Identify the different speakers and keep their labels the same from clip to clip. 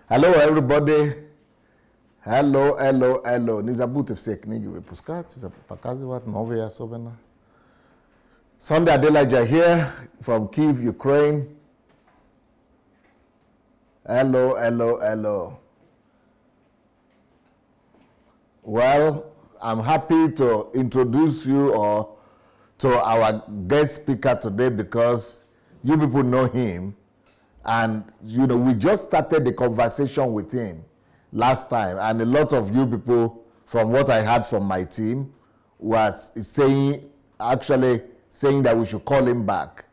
Speaker 1: Hello, everybody. Hello. Nizabuti vseknigi wypuskać, pokazywać nowe osobena. Sunday Adelaja here from Kyiv, Ukraine. Hello. Well, I'm happy to introduce you to our guest speaker today because you people know him. And, we just started the conversation with him last time. And a lot of you people, from what I heard from my team, was saying that we should call him back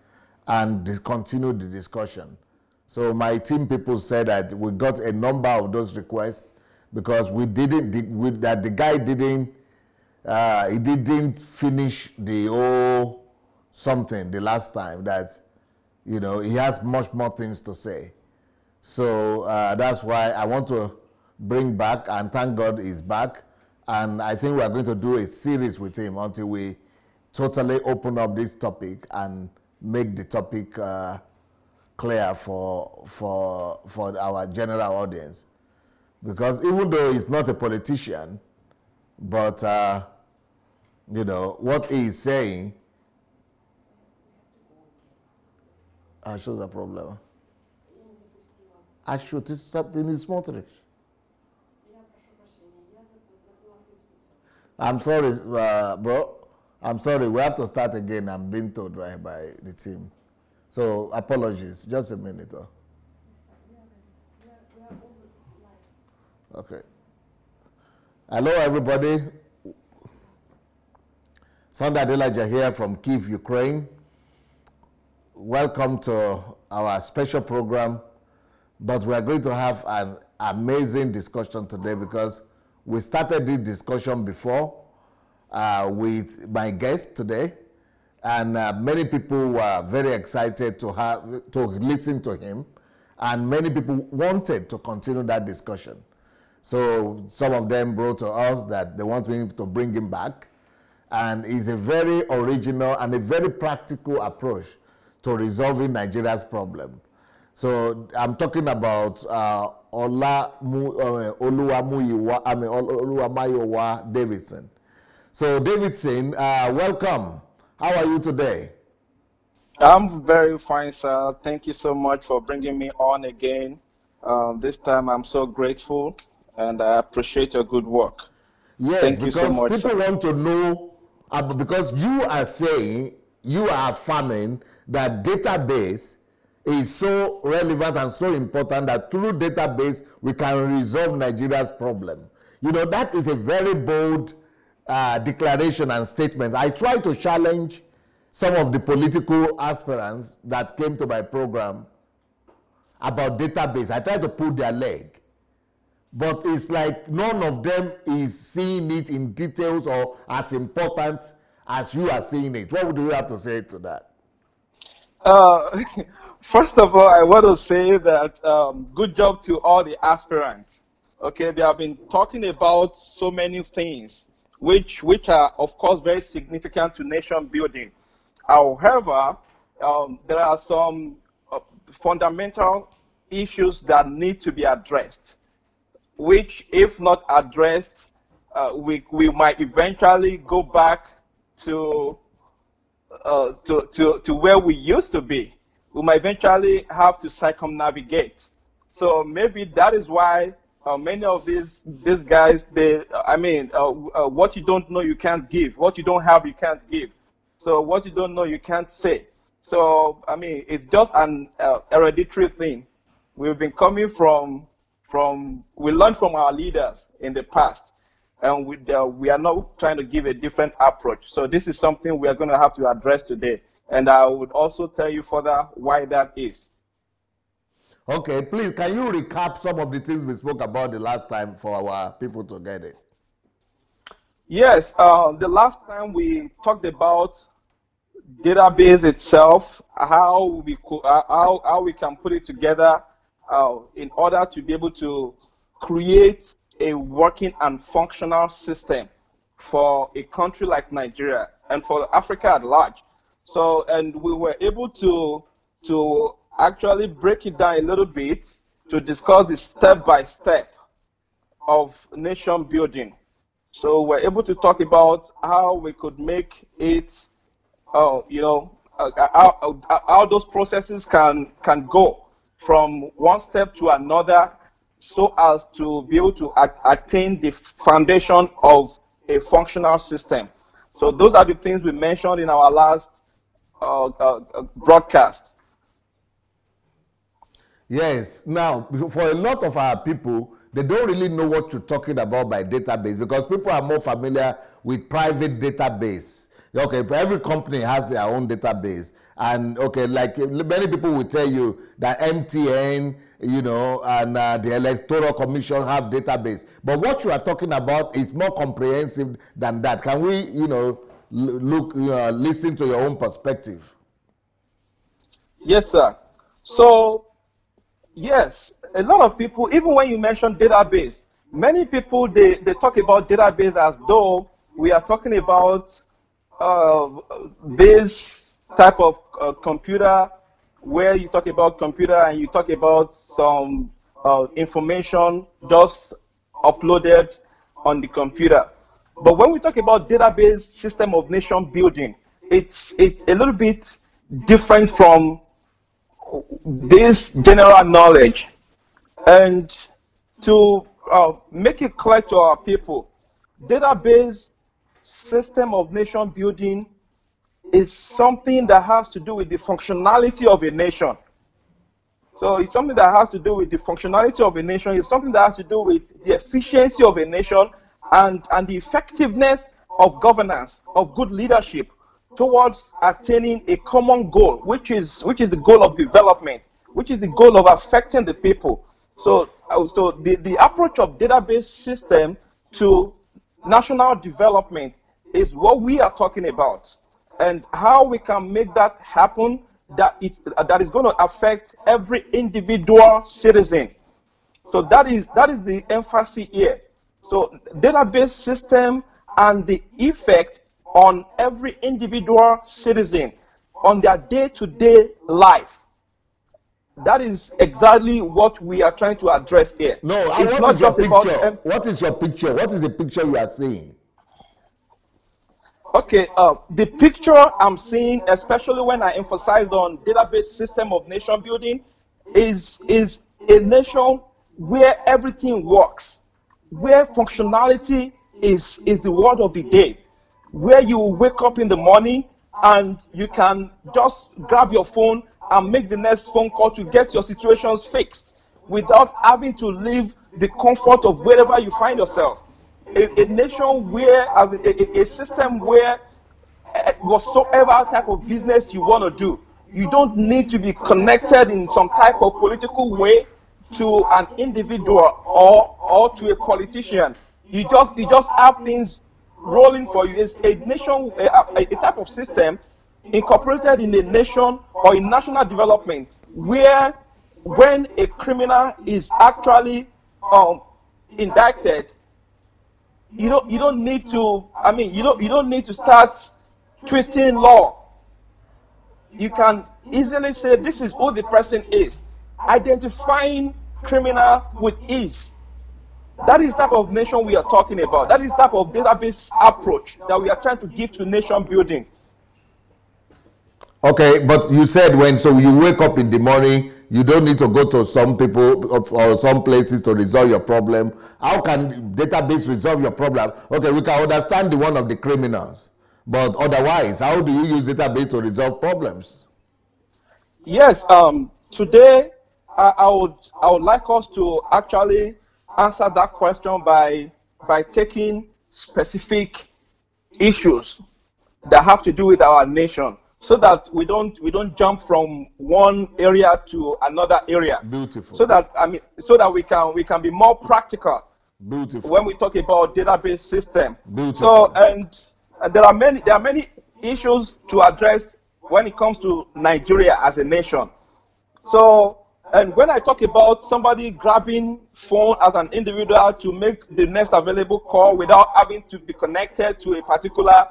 Speaker 1: and continue the discussion. So my team people said that we got a number of those requests because the guy didn't finish the whole something the last time that, he has much more things to say. So that's why I want to bring back, and thank God he's back. And I think we are going to do a series with him until we totally open up this topic and make the topic clear for our general audience. Because even though he's not a politician, but, what he is saying shows a problem. Should it's something is smothering. I'm sorry, bro. I'm sorry. We have to start again. I'm being told right by the team. So apologies. Just a minute. Okay. Hello, everybody. Sunday Adelaja here from Kyiv, Ukraine. Welcome to our special program, but we are going to have an amazing discussion today because we started this discussion before with my guest today, and many people were very excited to listen to him, and many people wanted to continue that discussion. So some of them wrote to us that they want me to bring him back, and it's a very original and a very practical approach to resolving Nigeria's problem. So I'm talking about Oluwamayowa Davidson. So Davidson, welcome. How are you today?
Speaker 2: I'm very fine, sir. Thank you so much for bringing me on again. This time I'm so grateful and I appreciate your good work.
Speaker 1: Yes,
Speaker 2: thank you so much,
Speaker 1: people
Speaker 2: sir.
Speaker 1: want to know, because you are saying, you are affirming that database is so relevant and so important that through database we can resolve Nigeria's problem. That is a very bold declaration and statement. I try to challenge some of the political aspirants that came to my program about database. I try to pull their leg. But it's like none of them is seeing it in details or as important as you are seeing it. What would you have to say to that?
Speaker 2: First of all, I want to say that good job to all the aspirants. Okay, they have been talking about so many things, which are, of course, very significant to nation building. However, there are some fundamental issues that need to be addressed, which, if not addressed, we might eventually go back to where we used to be. We might eventually have to circumnavigate. So maybe that is why many of these guys, what you don't know, you can't give. What you don't have, you can't give. So what you don't know, you can't say. So, it's just an hereditary thing. We've been coming we learned from our leaders in the past. And we are now trying to give a different approach. So this is something we are going to have to address today. And I would also tell you further why that is.
Speaker 1: Okay, please, can you recap some of the things we spoke about the last time for our people to get it?
Speaker 2: Yes, the last time we talked about database itself, how we can put it together in order to be able to create a working and functional system for a country like Nigeria and for Africa at large. So, and we were able to actually break it down a little bit to discuss the step-by-step of nation building. So we're able to talk about how we could make it, how those processes can go from one step to another, so as to be able to attain the foundation of a functional system. So those are the things we mentioned in our last broadcast.
Speaker 1: Yes. Now, for a lot of our people, they don't really know what you're talking about by database, because people are more familiar with private database. Okay, every company has their own database, and okay, like many people will tell you that MTN, and the Electoral Commission have database. But what you are talking about is more comprehensive than that. Can we, listen to your own perspective?
Speaker 2: Yes, sir. So, yes, a lot of people, even when you mention database, many people, they talk about database as though we are talking about this type of computer, where you talk about computer and you talk about some information just uploaded on the computer. But when we talk about database system of nation building, it's a little bit different from this general knowledge. And to make it clear to our people, database system of nation building is something that has to do with the functionality of a nation. So it's something that has to do with the functionality of a nation. It's something that has to do with the efficiency of a nation and the effectiveness of governance, of good leadership towards attaining a common goal, which is the goal of development, which is the goal of affecting the people. So the approach of database system to national development is what we are talking about, and how we can make that happen, that is going to affect every individual citizen. So that is the emphasis here. So database system and the effect on every individual citizen on their day-to-day life. That is exactly what we are trying to address here.
Speaker 1: No, what is your picture? What is your picture? What is the picture you are seeing?
Speaker 2: Okay, the picture I'm seeing, especially when I emphasized on database system of nation building, is a nation where everything works, where functionality is the word of the day, where you wake up in the morning and you can just grab your phone and make the next phone call to get your situations fixed without having to leave the comfort of wherever you find yourself. A nation where, a system where whatsoever type of business you want to do, you don't need to be connected in some type of political way to an individual or to a politician. You just have things rolling for you. It's a nation, a type of system incorporated in a nation or in national development, where when a criminal is actually indicted, you don't need to, you don't need to start twisting law. You can easily say this is who the person is, identifying criminal with ease. That is the type of nation we are talking about. That is the type of database approach that we are trying to give to nation building.
Speaker 1: Okay, but you said so you wake up in the morning, you don't need to go to some people or some places to resolve your problem. How can database resolve your problem? Okay, we can understand the one of the criminals, but otherwise, how do you use database to resolve problems?
Speaker 2: Yes, today I would like us to actually answer that question by taking specific issues that have to do with our nation, so that we don't jump from one area to another area.
Speaker 1: Beautiful.
Speaker 2: So that we can be more practical.
Speaker 1: Beautiful.
Speaker 2: When we talk about database system.
Speaker 1: Beautiful.
Speaker 2: So and there are many issues to address when it comes to Nigeria as a nation. So, and when I talk about somebody grabbing phone as an individual to make the next available call without having to be connected to a particular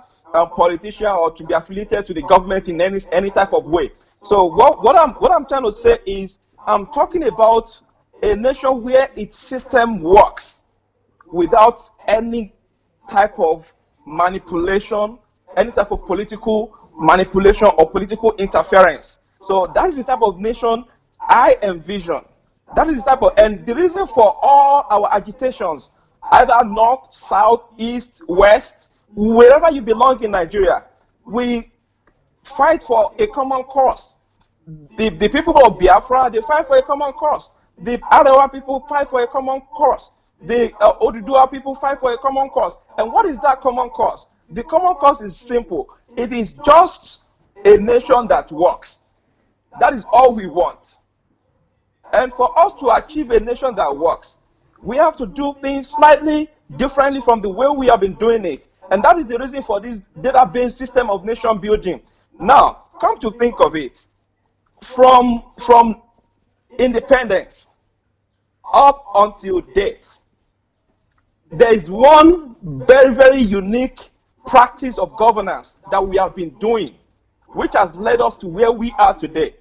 Speaker 2: politician or to be affiliated to the government in any type of way. So what I'm trying to say is, I'm talking about a nation where its system works without any type of manipulation, any type of political manipulation or political interference. So that is the type of nation I envision. That is the type of, and the reason for all our agitations, either north, south, east, west, wherever you belong in Nigeria, we fight for a common cause. The people of Biafra, they fight for a common cause. The Arawa people fight for a common cause. The Oduduwa people fight for a common cause. And what is that common cause? The common cause is simple. It is just a nation that works. That is all we want. And for us to achieve a nation that works, we have to do things slightly differently from the way we have been doing it. And that is the reason for this database system of nation building. Now, come to think of it, from independence up until date, there is one very, very unique practice of governance that we have been doing, which has led us to where we are today.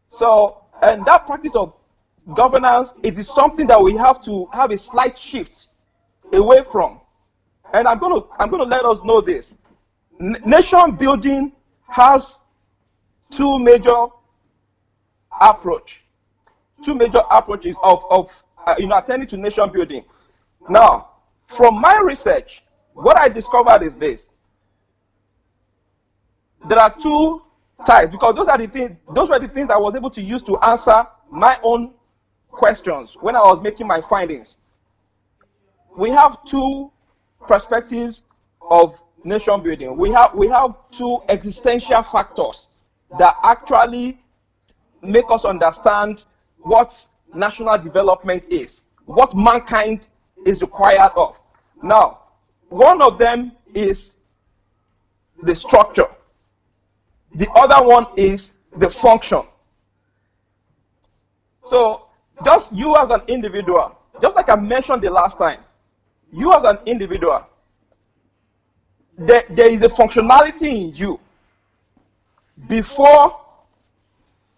Speaker 2: So, and that practice of governance, it is something that we have to have a slight shift away from. And I'm going to let us know this. Nation building has two major approaches of attending to nation building. Now, from my research, what I discovered is this. There are two types, because those were the things I was able to use to answer my own questions when I was making my findings. We have two perspectives of nation building. We have two existential factors that actually make us understand what national development is, what mankind is required of. Now, one of them is the structure. The other one is the function. So, just you as an individual, just like I mentioned the last time, you as an individual, there is a functionality in you before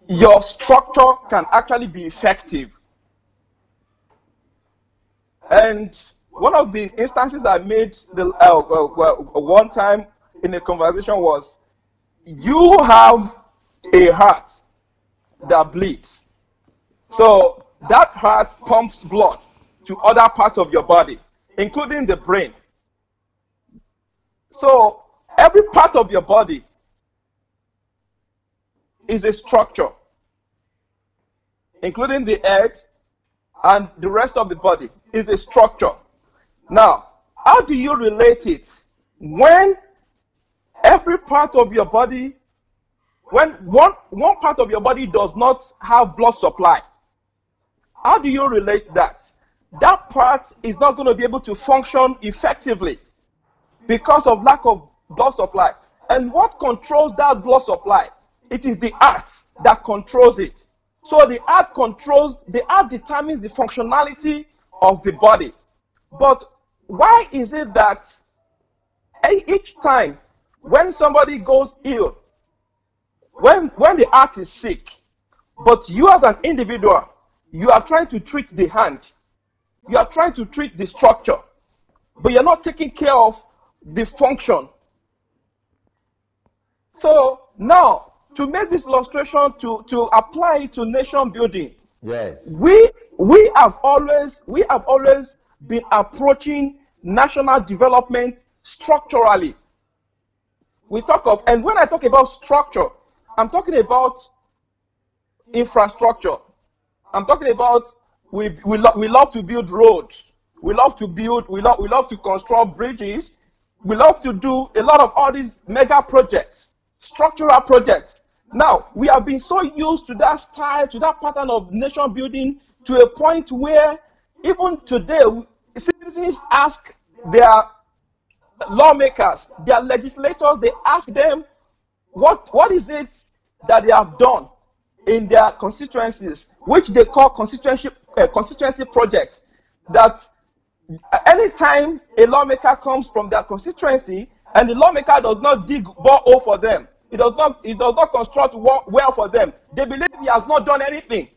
Speaker 2: your structure can actually be effective. And one of the instances I made one time in a conversation was, you have a heart that bleeds. So that heart pumps blood to other parts of your body, including the brain. So every part of your body is a structure, including the head and the rest of the body is a structure. Now, how do you relate it when every part of your body, when one part of your body does not have blood supply? How do you relate that? That part is not going to be able to function effectively because of lack of blood supply. And what controls that blood supply? It is the heart that controls it. So the heart determines the functionality of the body. But why is it that each time when somebody goes ill, when the heart is sick, but you as an individual, you are trying to treat the hand, you are trying to treat the structure, but you're not taking care of the function? So now, to make this illustration, to apply it to nation building,
Speaker 1: yes,
Speaker 2: we have always been approaching national development structurally. We talk of, and when I talk about structure, I'm talking about infrastructure. I'm talking about we love to build roads. We love to construct bridges. We love to do a lot of all these mega projects, structural projects. Now, we have been so used to that style, to that pattern of nation building, to a point where even today, citizens ask their lawmakers, their legislators, they ask them, what is it that they have done in their constituencies, which they call constituency projects, that anytime a lawmaker comes from their constituency and the lawmaker does not dig borehole for them, it does not construct well for them, they believe he has not done anything.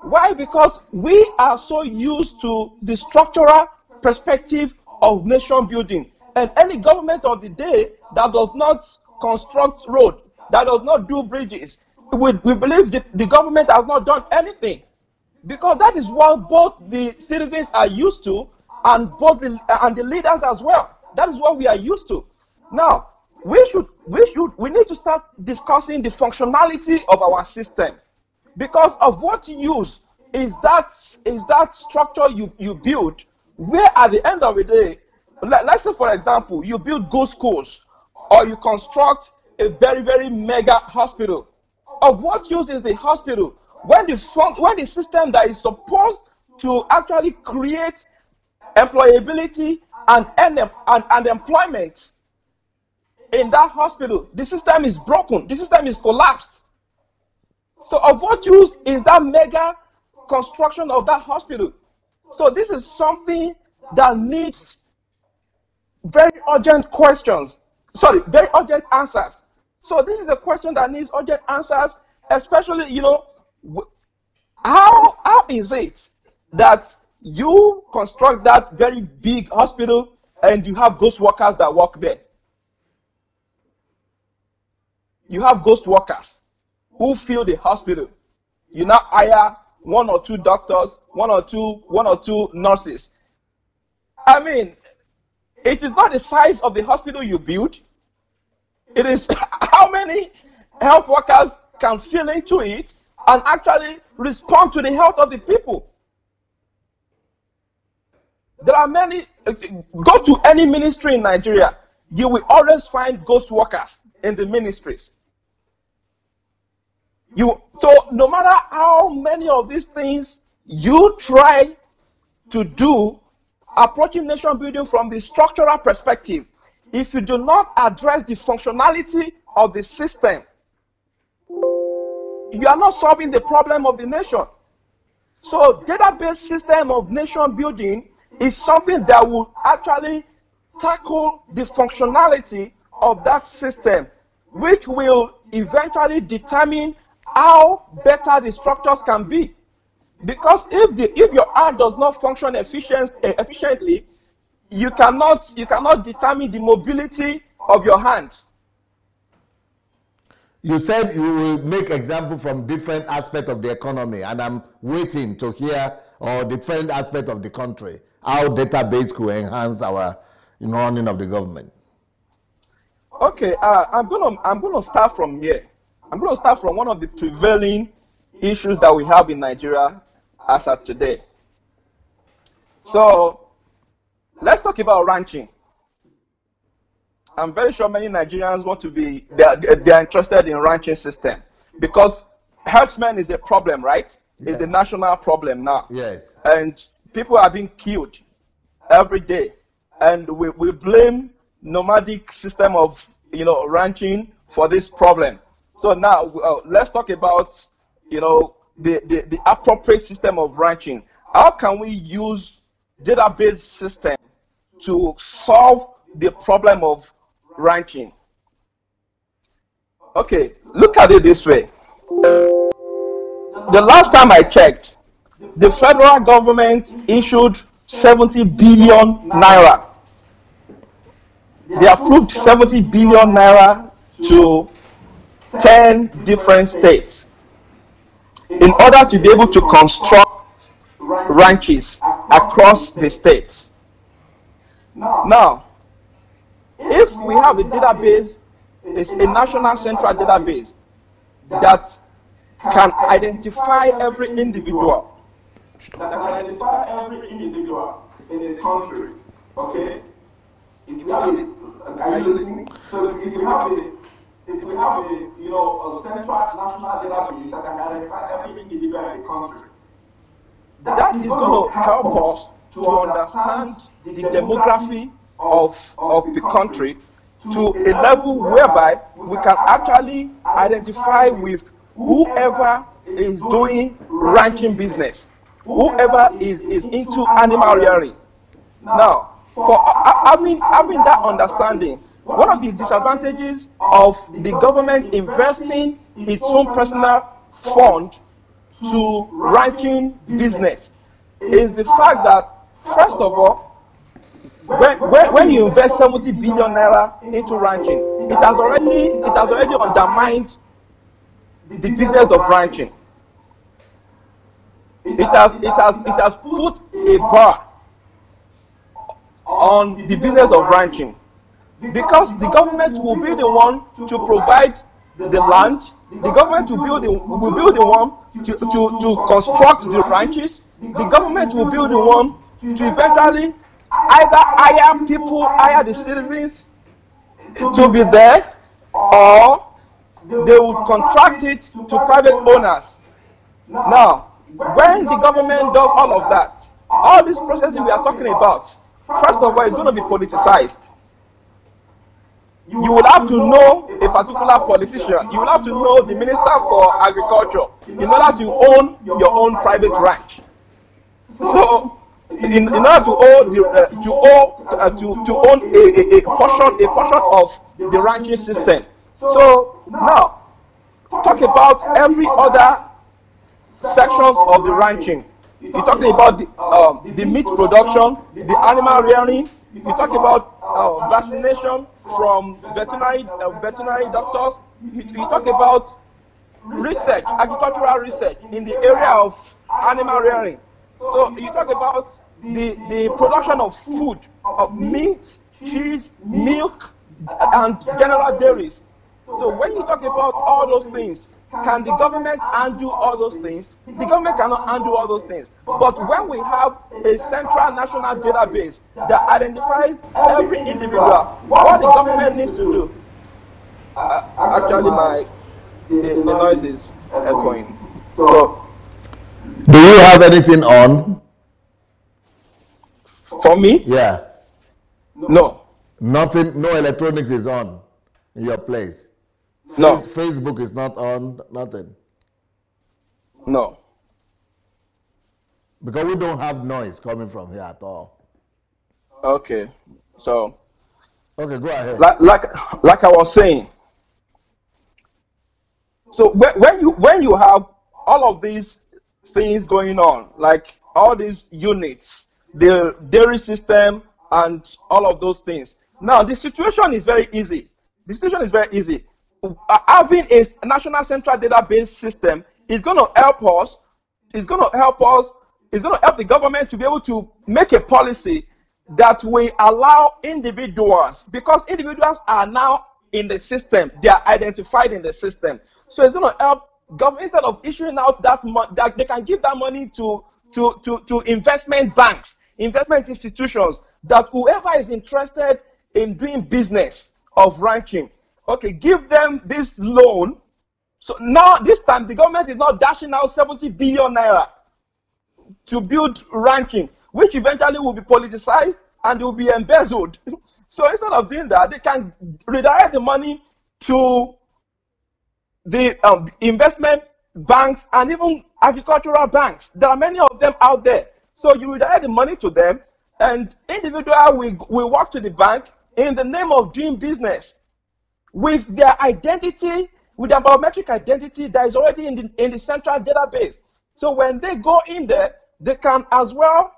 Speaker 2: Why? Because we are so used to the structural perspective of nation building. And any government of the day that does not construct road, that does not do bridges, we believe the government has not done anything. Because that is what both the citizens are used to, and the leaders as well. That is what we are used to. Now, we need to start discussing the functionality of our system. Because of what use is that structure you build, where at the end of the day, let's say for example, you build good schools, or you construct a very, very mega hospital. Of what use is the hospital when the system that is supposed to actually create employability and employment in that hospital, the system is broken, the system is collapsed? So of what use is that mega construction of that hospital? So this is something that needs very urgent questions. Sorry, very urgent answers. So this is a question that needs urgent answers, especially, you know, how is it that you construct that very big hospital and you have ghost workers that work there? You have ghost workers who fill the hospital. You now hire 1 or 2 doctors, one or two nurses. I mean, it is not the size of the hospital you build. It is how many health workers can fill into it and actually respond to the health of the people. There are many. Go to any ministry in Nigeria, you will always find ghost workers in the ministries. So no matter how many of these things you try to do, approaching nation building from the structural perspective, if you do not address the functionality of the system, you are not solving the problem of the nation. So database system of nation building is something that will actually tackle the functionality of that system, which will eventually determine how better the structures can be. Because if your art does not function efficiently, you cannot determine the mobility of your hands.
Speaker 1: You said you will make examples from different aspects of the economy, and I'm waiting to hear different aspects of the country, how database could enhance our running of the government.
Speaker 2: Okay, I'm gonna start from here. I'm gonna start from one of the prevailing issues that we have in Nigeria as of today. So let's talk about ranching. I'm very sure many Nigerians want to be, they are interested in ranching system, because herdsmen is a problem, right? Yes. It's a national problem now.
Speaker 1: Yes.
Speaker 2: And people are being killed every day. And we blame nomadic system of ranching for this problem. So now let's talk about the appropriate system of ranching. How can we use database system to solve the problem of ranching? Okay, look at it this way. The last time I checked, the federal government issued 70 billion naira. They approved 70 billion naira to 10 different states in order to be able to construct ranches across the states. Now, if we have a database, it's a national central database that can identify every individual, in a country, okay? If we have are you listening? So if we have a central national database that can identify every individual in the country, that is going to help us to understand the demography of the country to a level whereby we can actually identify with whoever is doing ranching business, whoever is into animal rearing. Now, for having that understanding, one of the disadvantages of the government investing its own personal fund to ranching business is the fact that, first of all, when you invest 70 billion naira into ranching, it has already undermined the business of ranching. It has put a bar on the business of ranching, because the government will be the one to provide the land. The government will be the one to construct the ranches. The government will be the one to eventually either hire the citizens to be there, or they will contract it to private owners. Now, when the government does all of that, all this processing we are talking about, first of all, is going to be politicized. You will have to know a particular politician. You will have to know the Minister for Agriculture in order to own your own private ranch. So, in order to own a portion of the ranching system. So now, talk about every other sections of the ranching. You're talking about the meat production, the animal rearing. You talk about vaccination from veterinary doctors. You talk about research, agricultural research in the area of animal rearing. So you talk about the production of food, of meat, cheese, milk, and general dairies. So when you talk about all those things, can the government undo all those things? The government cannot undo all those things. But when we have a central national database that identifies every individual, what the government needs to do, actually the noise is echoing. So,
Speaker 1: do you have anything on?
Speaker 2: For me?
Speaker 1: Yeah.
Speaker 2: No.
Speaker 1: Nothing, no electronics is on in your place.
Speaker 2: No.
Speaker 1: Facebook is not on, nothing.
Speaker 2: No.
Speaker 1: Because we don't have noise coming from here at all.
Speaker 2: Okay. So.
Speaker 1: Okay, go ahead.
Speaker 2: Like I was saying. So when you have all of these things going on, like all these units, the dairy system, and all of those things. Now the situation is very easy. The situation is very easy. Having a national central database system is going to help us. It's going to help us. It's going to help the government to be able to make a policy that will allow individuals, because individuals are now in the system. They are identified in the system. So it's going to help government, instead of issuing out that money, that they can give that money to investment banks, investment institutions, that whoever is interested in doing business of ranching, okay, give them this loan. So now this time the government is not dashing out 70 billion naira to build ranching, which eventually will be politicized and will be embezzled. So instead of doing that, they can redirect the money to the investment banks and even agricultural banks. There are many of them out there. So you redirect the money to them, and individual will walk to the bank in the name of doing business with their identity, with their biometric identity that is already in the central database. So when they go in there, they can as well,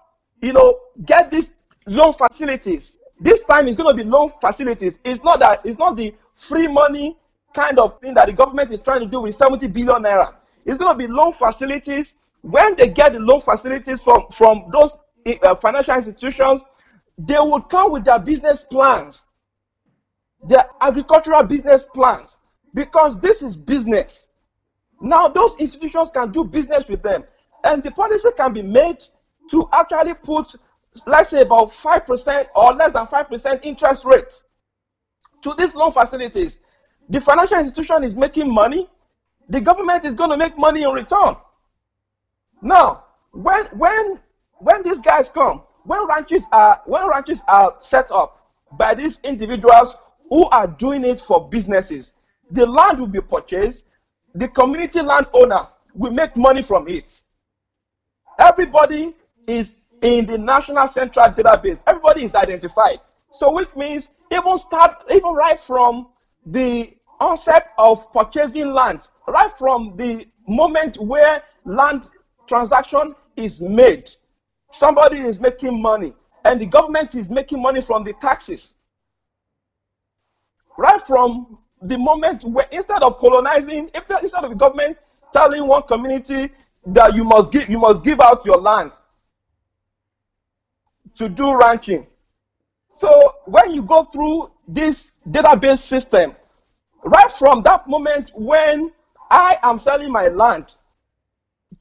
Speaker 2: get these loan facilities. This time it's going to be loan facilities. It's not the free money kind of thing that the government is trying to do with 70 billion naira. It's going to be loan facilities. When they get the loan facilities from those financial institutions, they would come with their business plans, their agricultural business plans, because this is business. Now those institutions can do business with them, and the policy can be made to actually put, let's say, about 5% or less than 5% interest rate to these loan facilities. The financial institution is making money. The government is going to make money in return. Now, when these guys come, when ranches are set up by these individuals who are doing it for businesses, the land will be purchased. The community landowner will make money from it. Everybody is in the national central database. Everybody is identified. So which means even right from the onset of purchasing land, right from the moment where land transaction is made, somebody is making money, and the government is making money from the taxes. Right from the moment where, instead of colonizing, instead of the government telling one community that you must give out your land to do ranching. So when you go through this database system, right from that moment when I am selling my land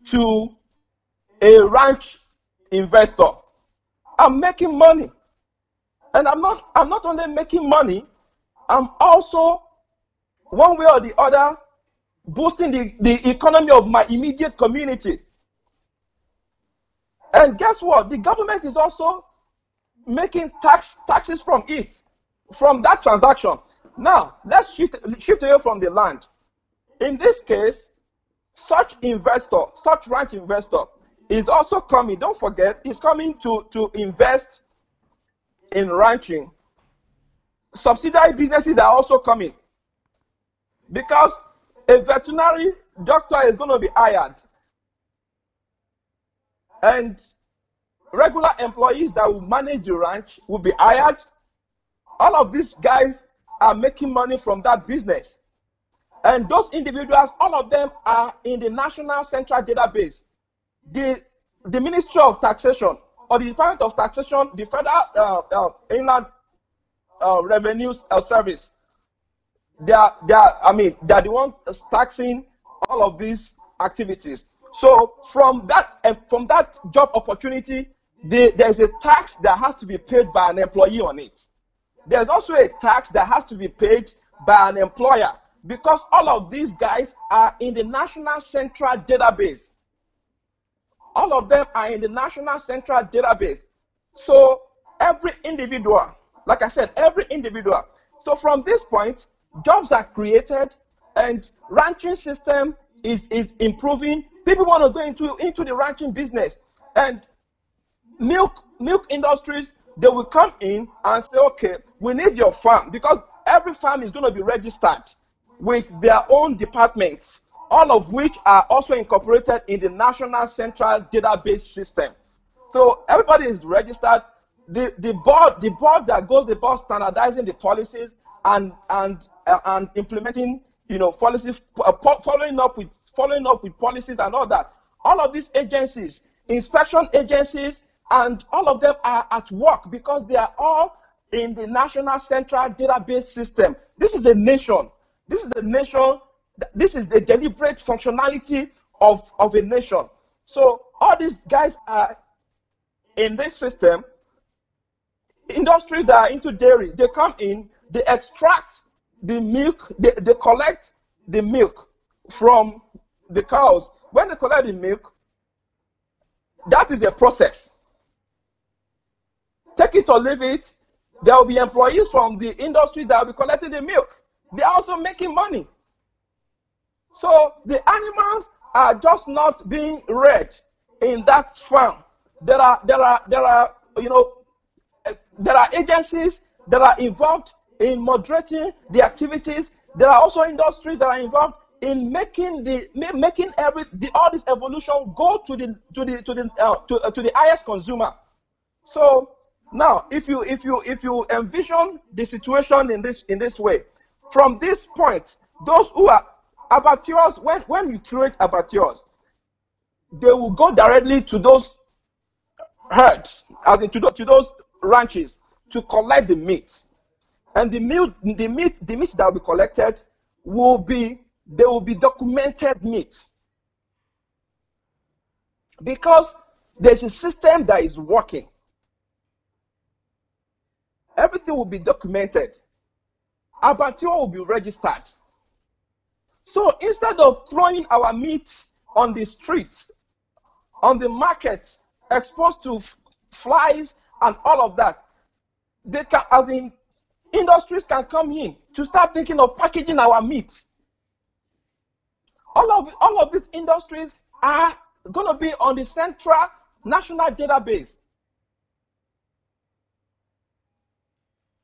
Speaker 2: to a ranch investor, I'm making money. And I'm not only making money, I'm also, one way or the other, boosting the economy of my immediate community. And guess what? The government is also making taxes from it, from that transaction. Now, let's shift away from the land. In this case, such ranch investor is also coming, don't forget, is coming to invest in ranching. Subsidiary businesses are also coming, because a veterinary doctor is going to be hired, and regular employees that will manage the ranch will be hired. All of these guys are making money from that business. And those individuals, all of them are in the National Central Database. The Ministry of Taxation, or the Department of Taxation, the Federal Inland Revenue Service, they are the ones taxing all of these activities. So from that job opportunity, there's a tax that has to be paid by an employee on it. There's also a tax that has to be paid by an employer, because all of these guys are in the National Central Database. All of them are in the National Central Database. So every individual, like I said, every individual. So from this point, jobs are created, and ranching system is improving. People want to go into the ranching business, and milk industries, they will come in and say, okay, we need your farm, because every farm is going to be registered with their own departments, all of which are also incorporated in the National Central Database system. So everybody is registered. The board that goes about standardizing the policies and implementing, policies, following up with policies and all that. All of these agencies, inspection agencies, and all of them are at work, because they are all in the National Central Database system. This is a nation. This is a nation. This is the deliberate functionality of a nation. So all these guys are in this system. Industries that are into dairy, they come in, they extract the milk, they collect the milk from the cows. When they collect the milk, that is a process. Take it or leave it, there will be employees from the industry that will be collecting the milk. They are also making money. So the animals are just not being reared in that farm. There are agencies that are involved in moderating the activities. There are also industries that are involved in making all this evolution go to the highest consumer. So now, if you envision the situation in this way, from this point, those who are abattoirs, when you create abattoirs, they will go directly to those herds, as in to those ranches, to collect the meat. And the meat that will be collected will be documented meat, because there's a system that is working. Everything will be documented. Abattoir will be registered. So instead of throwing our meat on the streets, on the market, exposed to flies and all of that, they can, as in industries can come in to start thinking of packaging our meat. All of these industries are going to be on the central national database.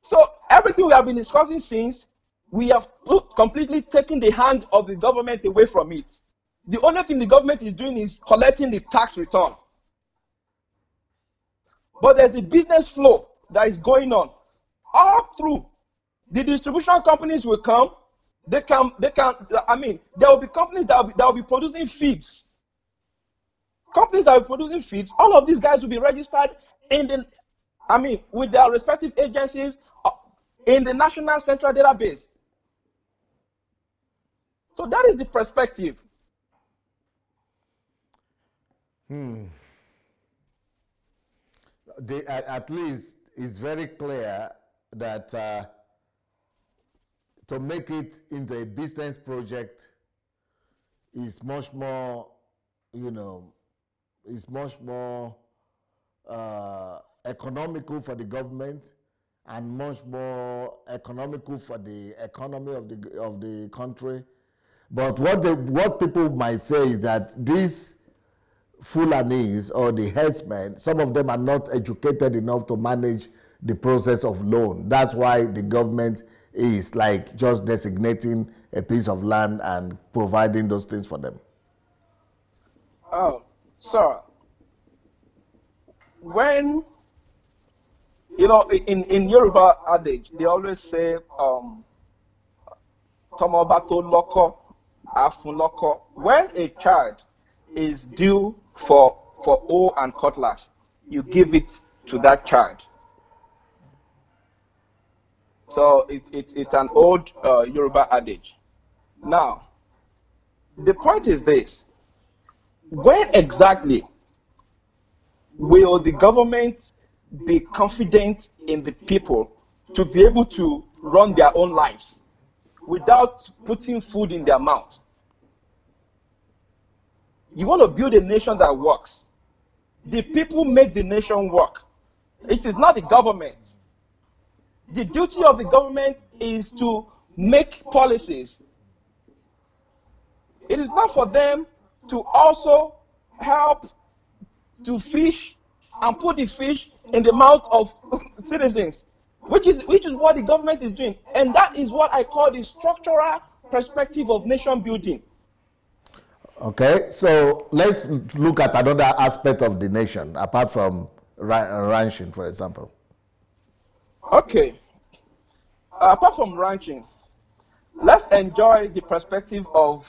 Speaker 2: So everything we have been discussing since, we have completely taken the hand of the government away from it. The only thing the government is doing is collecting the tax return. But there's a business flow that is going on all through. The distribution companies will come. There will be companies that will be producing feeds. Companies that are producing feeds, all of these guys will be registered with their respective agencies in the National Central Database. So that is the perspective.
Speaker 1: At least it's very clear that to make it into a business project is much more, is much more economical for the government and much more economical for the economy of the country. But what people might say is that these Fulanis or the herdsmen, some of them are not educated enough to manage the process of loan. That's why the government is like just designating a piece of land and providing those things for them.
Speaker 2: Oh, sir. When, in Yoruba adage, they always say, Tomobato loko, afun loko. When a child is due for hoe and cutlass, you give it to that child. So it's an old Yoruba adage. Now, the point is this: when exactly will the government be confident in the people to be able to run their own lives without putting food in their mouth? You want to build a nation that works. The people make the nation work. It is not the government. The duty of the government is to make policies. It is not for them to also help to fish and put the fish in the mouth of citizens, which is what the government is doing. And that is what I call the structural perspective of nation building.
Speaker 1: Okay, so let's look at another aspect of the nation, apart from ranching, for example.
Speaker 2: Okay. Apart from ranching, let's enjoy the perspective of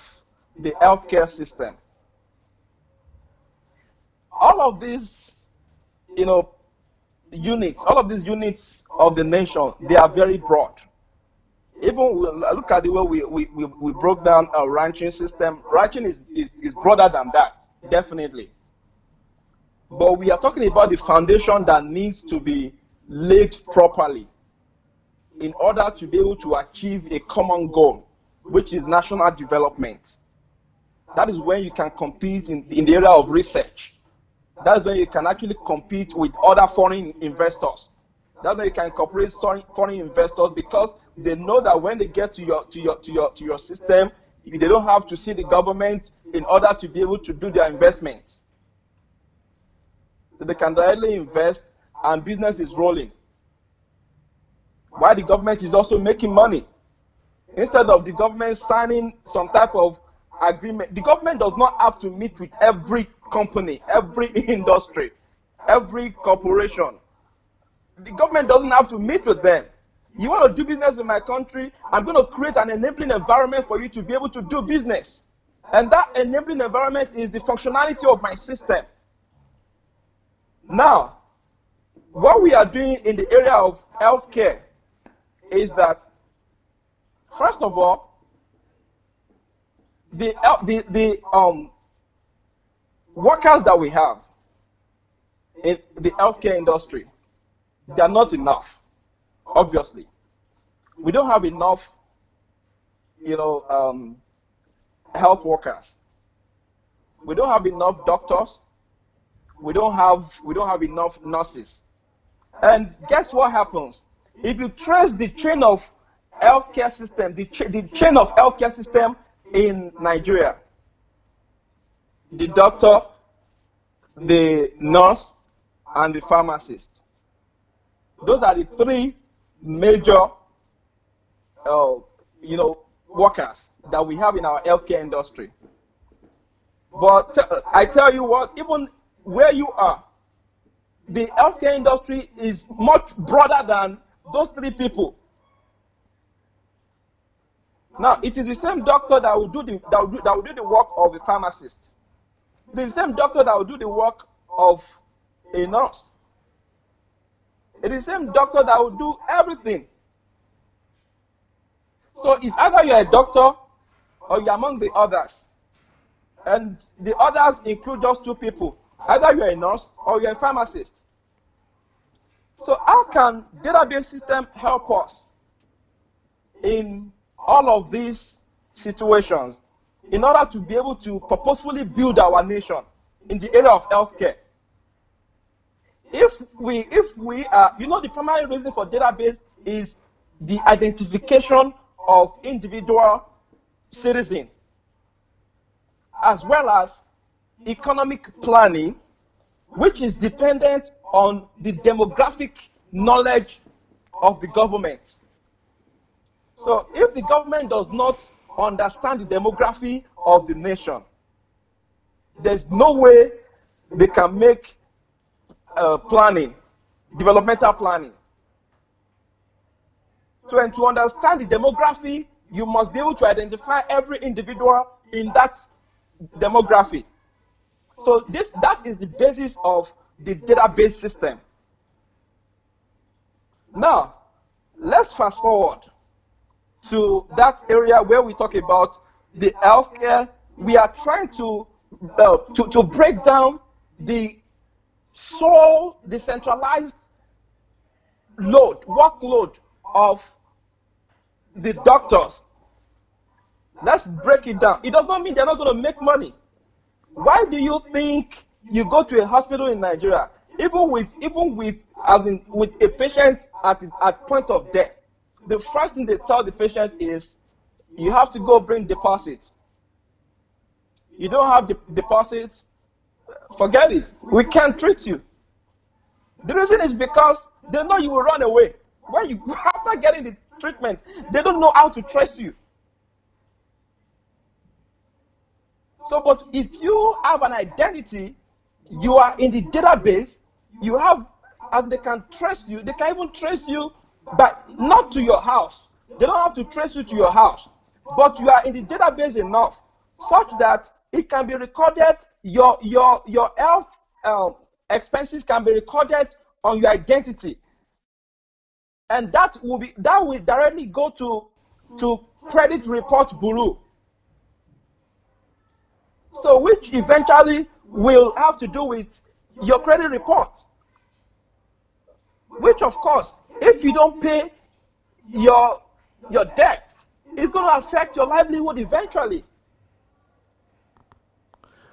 Speaker 2: the healthcare system. All of these, units, all of these units of the nation, they are very broad. Even look at the way we broke down our ranching system. Ranching is broader than that, definitely. But we are talking about the foundation that needs to be laid properly in order to be able to achieve a common goal, which is national development. That is when you can compete in the area of research. That's when you can actually compete with other foreign investors. That's when you can incorporate foreign investors, because they know that when they get to your system, they don't have to see the government in order to be able to do their investments. So they can directly invest and business is rolling, while the government is also making money. Instead of the government signing some type of agreement, the government does not have to meet with every company, every industry, every corporation. The government doesn't have to meet with them. You want to do business in my country, I'm going to create an enabling environment for you to be able to do business. And that enabling environment is the functionality of my system. Now, what we are doing in the area of healthcare is that, first of all, the workers that we have in the healthcare industry, they are not enough. Obviously, we don't have enough, health workers. We don't have enough doctors. We don't have enough nurses. And guess what happens? If you trace the chain of healthcare system, the chain of healthcare system in Nigeria, the doctor, the nurse, and the pharmacist. Those are the three major, workers that we have in our healthcare industry. But I tell you what, even where you are, the healthcare industry is much broader than those three people. Now, it is the same doctor that will do the work of a pharmacist. The same doctor that will do the work of a nurse. It is the same doctor that will do everything. So it's either you're a doctor or you're among the others. And the others include just two people. Either you're a nurse or you're a pharmacist. So how can database system help us in all of these situations in order to be able to purposefully build our nation in the area of healthcare? If we are, you know, the primary reason for database is the identification of individual citizens, as well as economic planning, which is dependent on the demographic knowledge of the government. So if the government does not understand the demography of the nation, there's no way they can make planning, developmental planning. So, and to understand the demography, you must be able to identify every individual in that demography. So that is the basis of the database system. Now, let's fast forward to that area where we talk about the healthcare. We are trying to break down the sole decentralized workload of the doctors. Let's break it down. It does not mean they're not going to make money. Why do you think you go to a hospital in Nigeria, even with a patient at point of death, the first thing they tell the patient is, you have to go bring deposits. You don't have the deposits, forget it. We can't treat you. The reason is because they know you will run away. When you, after getting the treatment, they don't know how to trace you. So, but if you have an identity, you are in the database, you have, as they can trace you, they can even trace you, but not to your house. They don't have to trace you to your house, but you are in the database enough such that it can be recorded, your health expenses can be recorded on your identity. And that will directly go to credit report bureau. So which eventually will have to do with your credit report. Which of course, if you don't pay your debt, it's going to affect your livelihood eventually.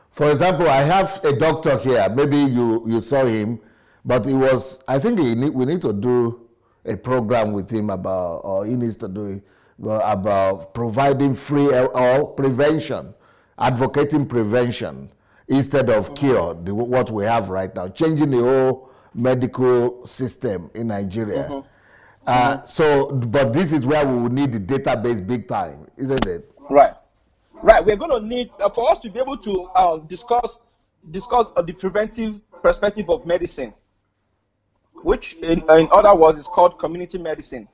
Speaker 1: For example, I have a doctor here. Maybe you saw him, but it was, I think we need to do a program with him about, or he needs to do it, about providing free or prevention, advocating prevention instead of cure, what we have right now, changing the whole medical system in Nigeria. So, but this is where we will need the database big time, isn't it?
Speaker 2: Right. Right. We're going to need, for us to be able to discuss the preventive perspective of medicine, which in other words is called community medicine.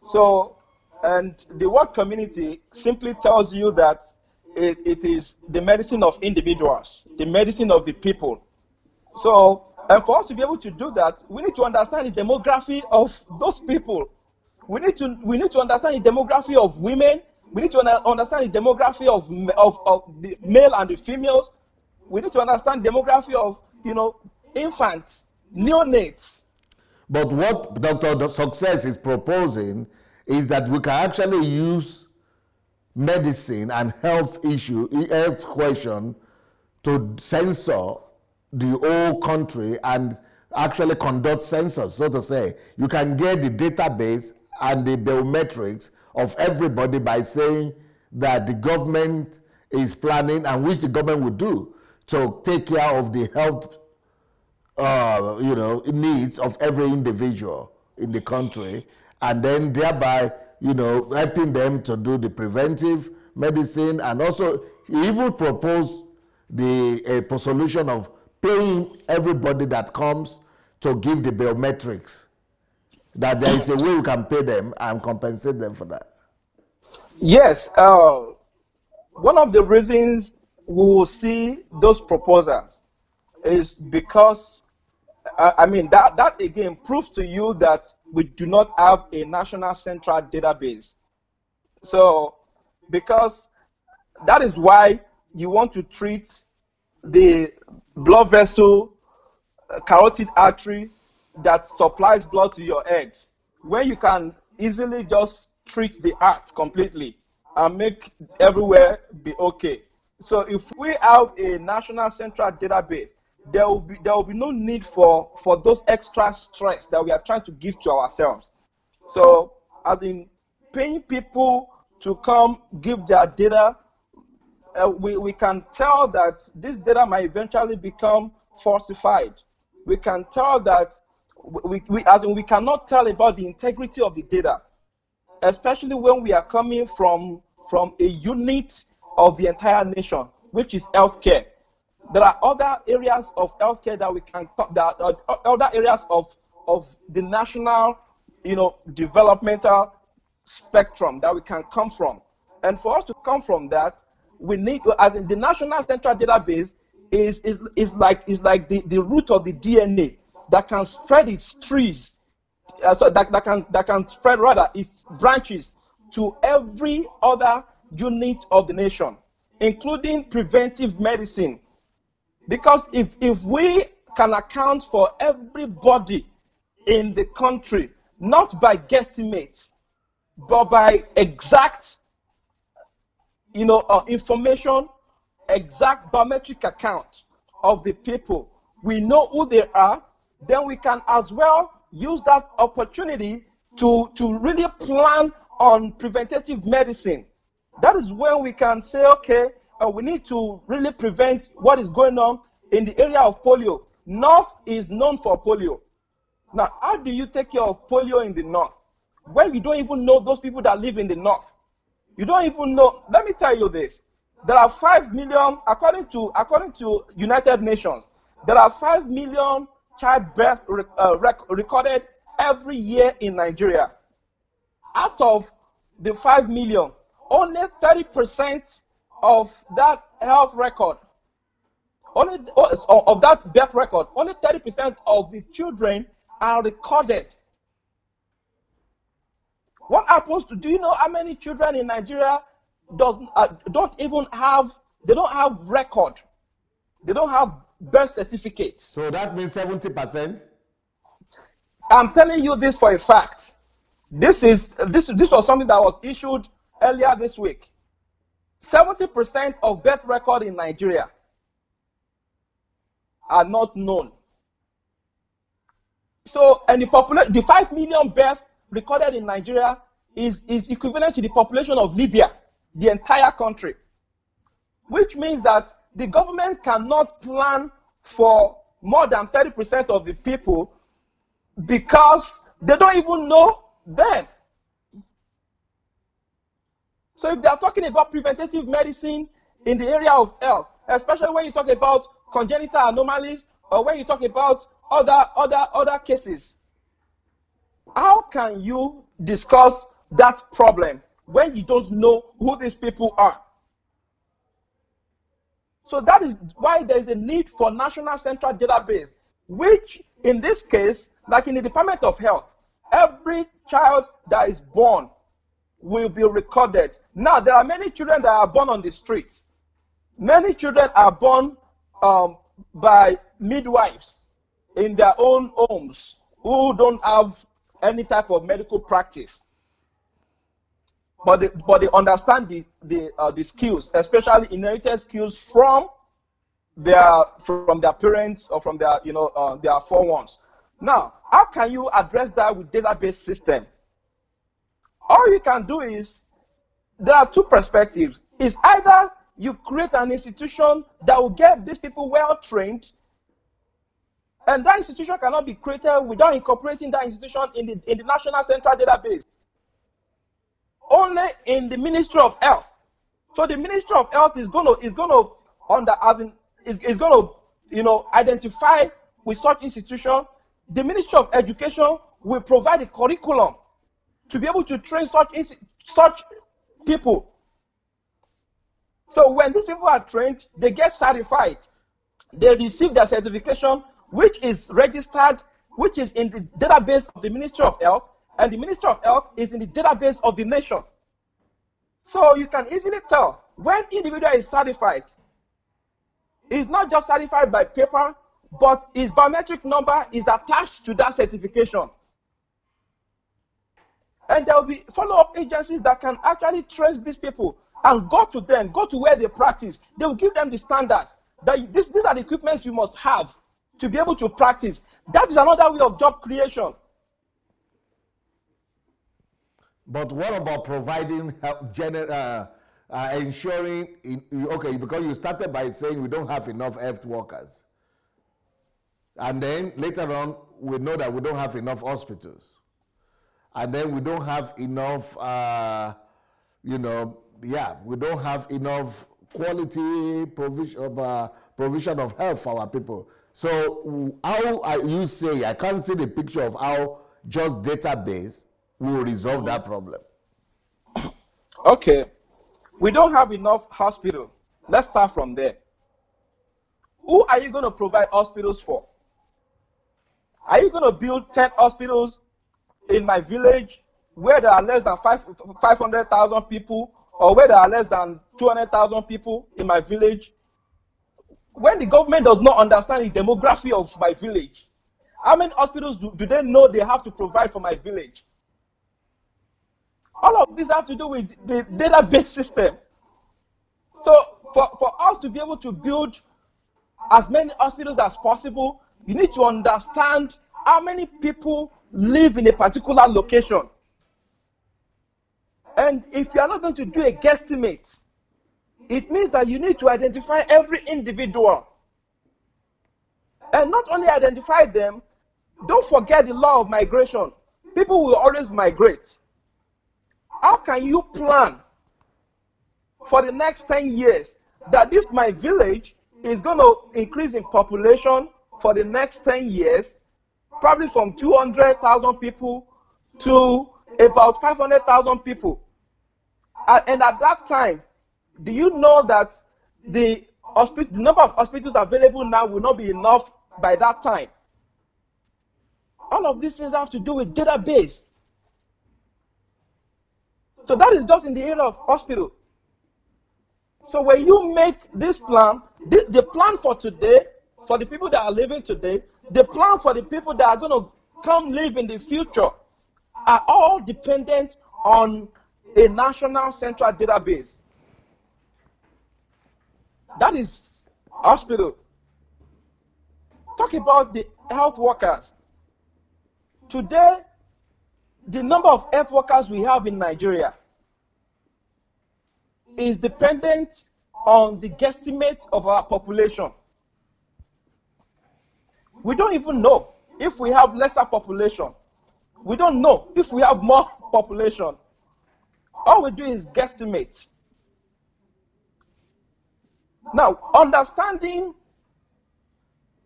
Speaker 2: So, and the word community simply tells you that it is the medicine of individuals, the medicine of the people. So, and for us to be able to do that, we need to understand the demography of those people. We need to understand the demography of women. We need to understand the demography of the male and the females. We need to understand the demography of, infants, neonates.
Speaker 1: But what Dr. Success is proposing is that we can actually use medicine and health question to censor the whole country and actually conduct census, so to say. You can get the database and the biometrics of everybody by saying that the government is planning, and which the government would do to take care of the health needs of every individual in the country, and then thereby helping them to do the preventive medicine. And also he even proposed the solution of paying everybody that comes to give the biometrics, that there is a way we can pay them and compensate them for that?
Speaker 2: Yes. One of the reasons we will see those proposals is because, I mean, that again proves to you that we do not have a national central database. So, because that is why you want to treat the blood vessel, carotid artery that supplies blood to your head, when you can easily just treat the heart completely and make everywhere be okay. So if we have a national central database, there will be no need for those extra stress that we are trying to give to ourselves. So as in paying people to come give their data, we can tell that this data might eventually become falsified. We can tell that we cannot tell about the integrity of the data, especially when we are coming from a unit of the entire nation, which is healthcare. There are other areas of healthcare that we can, that other areas of the national, developmental spectrum that we can come from. And for us to come from that, we need, as in the national central database is like the root of the DNA that can spread its trees, so that can spread rather its branches to every other unit of the nation, including preventive medicine. Because if we can account for everybody in the country, not by guesstimates, but by exact information, exact biometric account of the people, we know who they are, then we can as well use that opportunity to really plan on preventative medicine. That is when we can say, okay, we need to really prevent what is going on in the area of polio. North is known for polio. Now, how do you take care of polio in the North when you don't even know those people that live in the North? You don't even know. Let me tell you this. There are 5 million, according to United Nations, there are 5 million childbirth recorded every year in Nigeria. Out of the 5 million, only 30% of that health record, of that birth record, only 30% of the children are recorded. What happens to, do you know how many children in Nigeria don't have record? They don't have birth certificate.
Speaker 1: So that means 70%?
Speaker 2: I'm telling you this for a fact. This was something that was issued earlier this week. 70% of birth record in Nigeria are not known. So, and the 5 million births recorded in Nigeria is equivalent to the population of Libya, the entire country. Which means that the government cannot plan for more than 30% of the people because they don't even know them. So if they are talking about preventative medicine in the area of health, especially when you talk about congenital anomalies or when you talk about other cases, how can you discuss that problem when you don't know who these people are? So that is why there is a need for national central database, which in this case, like in the Department of Health, every child that is born will be recorded. Now, there are many children that are born on the streets. Many children are born by midwives in their own homes who don't have any type of medical practice. But they understand the skills, especially inherited skills from their parents or from their their foreones. Now, how can you address that with database system? All you can do is, there are two perspectives. It's either you create an institution that will get these people well trained, and that institution cannot be created without incorporating that institution in the national central database. Only in the Ministry of Health. So the Ministry of Health is going to as in, is going to, identify with such institution. The Ministry of Education will provide a curriculum to be able to train such people. So when these people are trained, they get certified. They receive their certification, which is registered, which is in the database of the Ministry of Health, and the Ministry of Health is in the database of the nation. So you can easily tell when individual is certified, it's not just certified by paper, but his biometric number is attached to that certification. And there will be follow-up agencies that can actually trace these people and go to them, go to where they practice. They will give them the standard that these are the equipments you must have to be able to practice. That is another way of job creation.
Speaker 1: But what about providing help, ensuring, okay, because you started by saying we don't have enough health workers. And then later on, we know that we don't have enough hospitals. And then we don't have enough, we don't have enough quality provision of health for our people. So how are you saying, I can't see the picture of how just database will resolve that problem.
Speaker 2: Okay, we don't have enough hospital. Let's start from there. Who are you going to provide hospitals for? Are you going to build 10 hospitals in my village where there are less than 500,000 people, or where there are less than 200,000 people in my village? When the government does not understand the demography of my village, how many hospitals do they know they have to provide for my village? All of this have to do with the database system. So for us to be able to build as many hospitals as possible, you need to understand how many people live in a particular location. And if you are not going to do a guesstimate, it means that you need to identify every individual. And not only identify them, don't forget the law of migration. People will always migrate. How can you plan for the next 10 years that my village is going to increase in population for the next 10 years, probably from 200,000 people to about 500,000 people? And at that time, do you know that the number of hospitals available now will not be enough by that time? All of these things have to do with database. So that is just in the area of hospital. So when you make this plan, the plan for today, for the people that are living today, the plan for the people that are going to come live in the future, are all dependent on a national central database. That is hospital. Talk about the health workers. Today, the number of health workers we have in Nigeria is dependent on the guesstimate of our population. We don't even know if we have lesser population. We don't know if we have more population. All we do is guesstimate. Now, understanding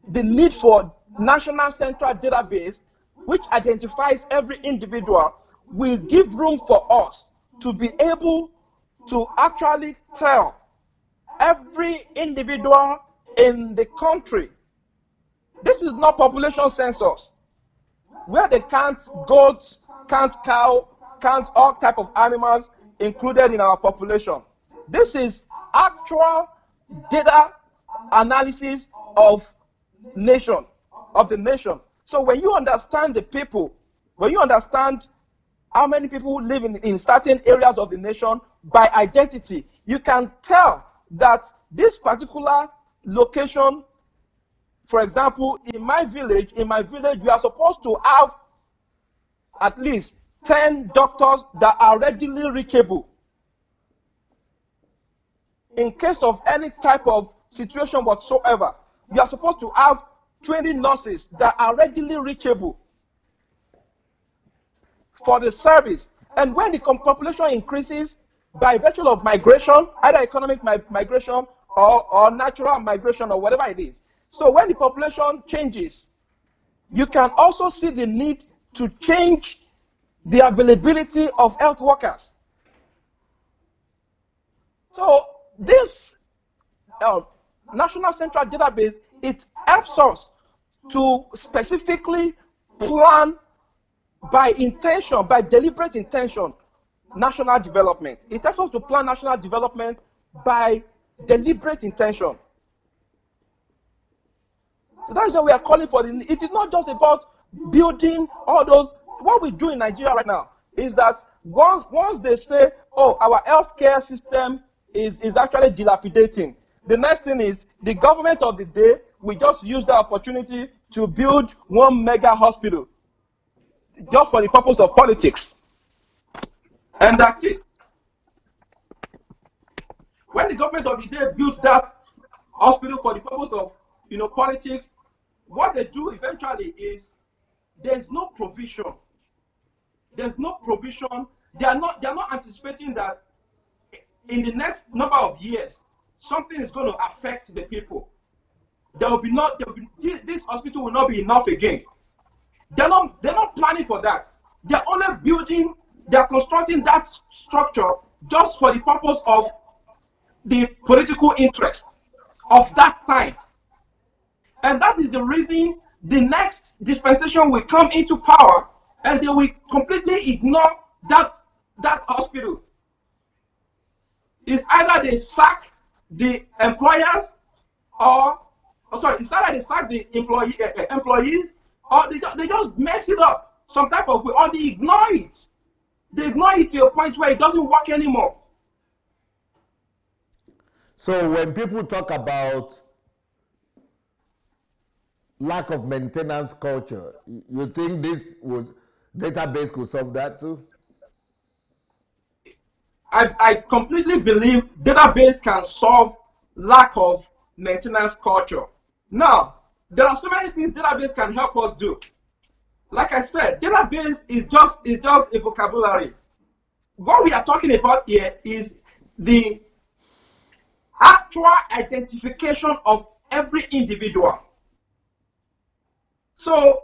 Speaker 2: the need for national central database, which identifies every individual, will give room for us to be able to actually tell every individual in the country. This is not population census, where they count goats, count cow, count all type of animals included in our population. This is actual data analysis of the nation. So when you understand the people, when you understand how many people live in certain areas of the nation by identity, you can tell that this particular location, for example, in my village, we are supposed to have at least 10 doctors that are readily reachable. In case of any type of situation whatsoever, we are supposed to have 20 nurses that are readily reachable for the service. And when the population increases by virtue of migration, either economic migration or natural migration or whatever it is. So when the population changes, you can also see the need to change the availability of health workers. So this National Central Database, it helps us to specifically plan by intention, by deliberate intention, national development. It helps us to plan national development by deliberate intention. So that's why we are calling for it is not just about building all those. What we do in Nigeria right now is that once they say, oh, our healthcare system is actually dilapidating, the next thing is the government of the day will just use the opportunity to build one mega hospital just for the purpose of politics. And that's it. When the government of the day builds that hospital for the purpose of politics, what they do eventually is there's no provision. There's no provision. They are not anticipating that in the next number of years something is going to affect the people. This hospital will not be enough again. They're not planning for that. They're only building, they're constructing that structure just for the purpose of the political interest of that time. And that is the reason the next dispensation will come into power and they will completely ignore that hospital. It's either they sack the employers it's either they sack the employees or they just mess it up some type of way, or they ignore it. They ignore it to a point where it doesn't work anymore.
Speaker 1: So when people talk about lack of maintenance culture, you think database could solve that too?
Speaker 2: I completely believe database can solve lack of maintenance culture. Now, there are so many things database can help us do. Like I said, database is just a vocabulary. What we are talking about here is the actual identification of every individual. So,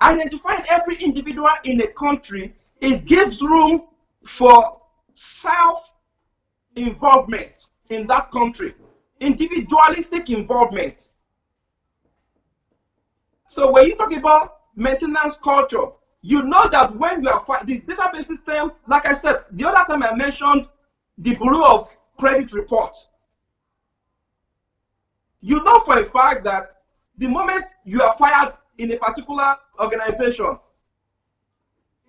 Speaker 2: identifying every individual in a country, it gives room for self-involvement in that country, individualistic involvement. So when you talk about maintenance culture, you know that when you are this database system, like I said, the other time I mentioned the Bureau of Credit Report. You know for a fact that the moment you are fired in a particular organization,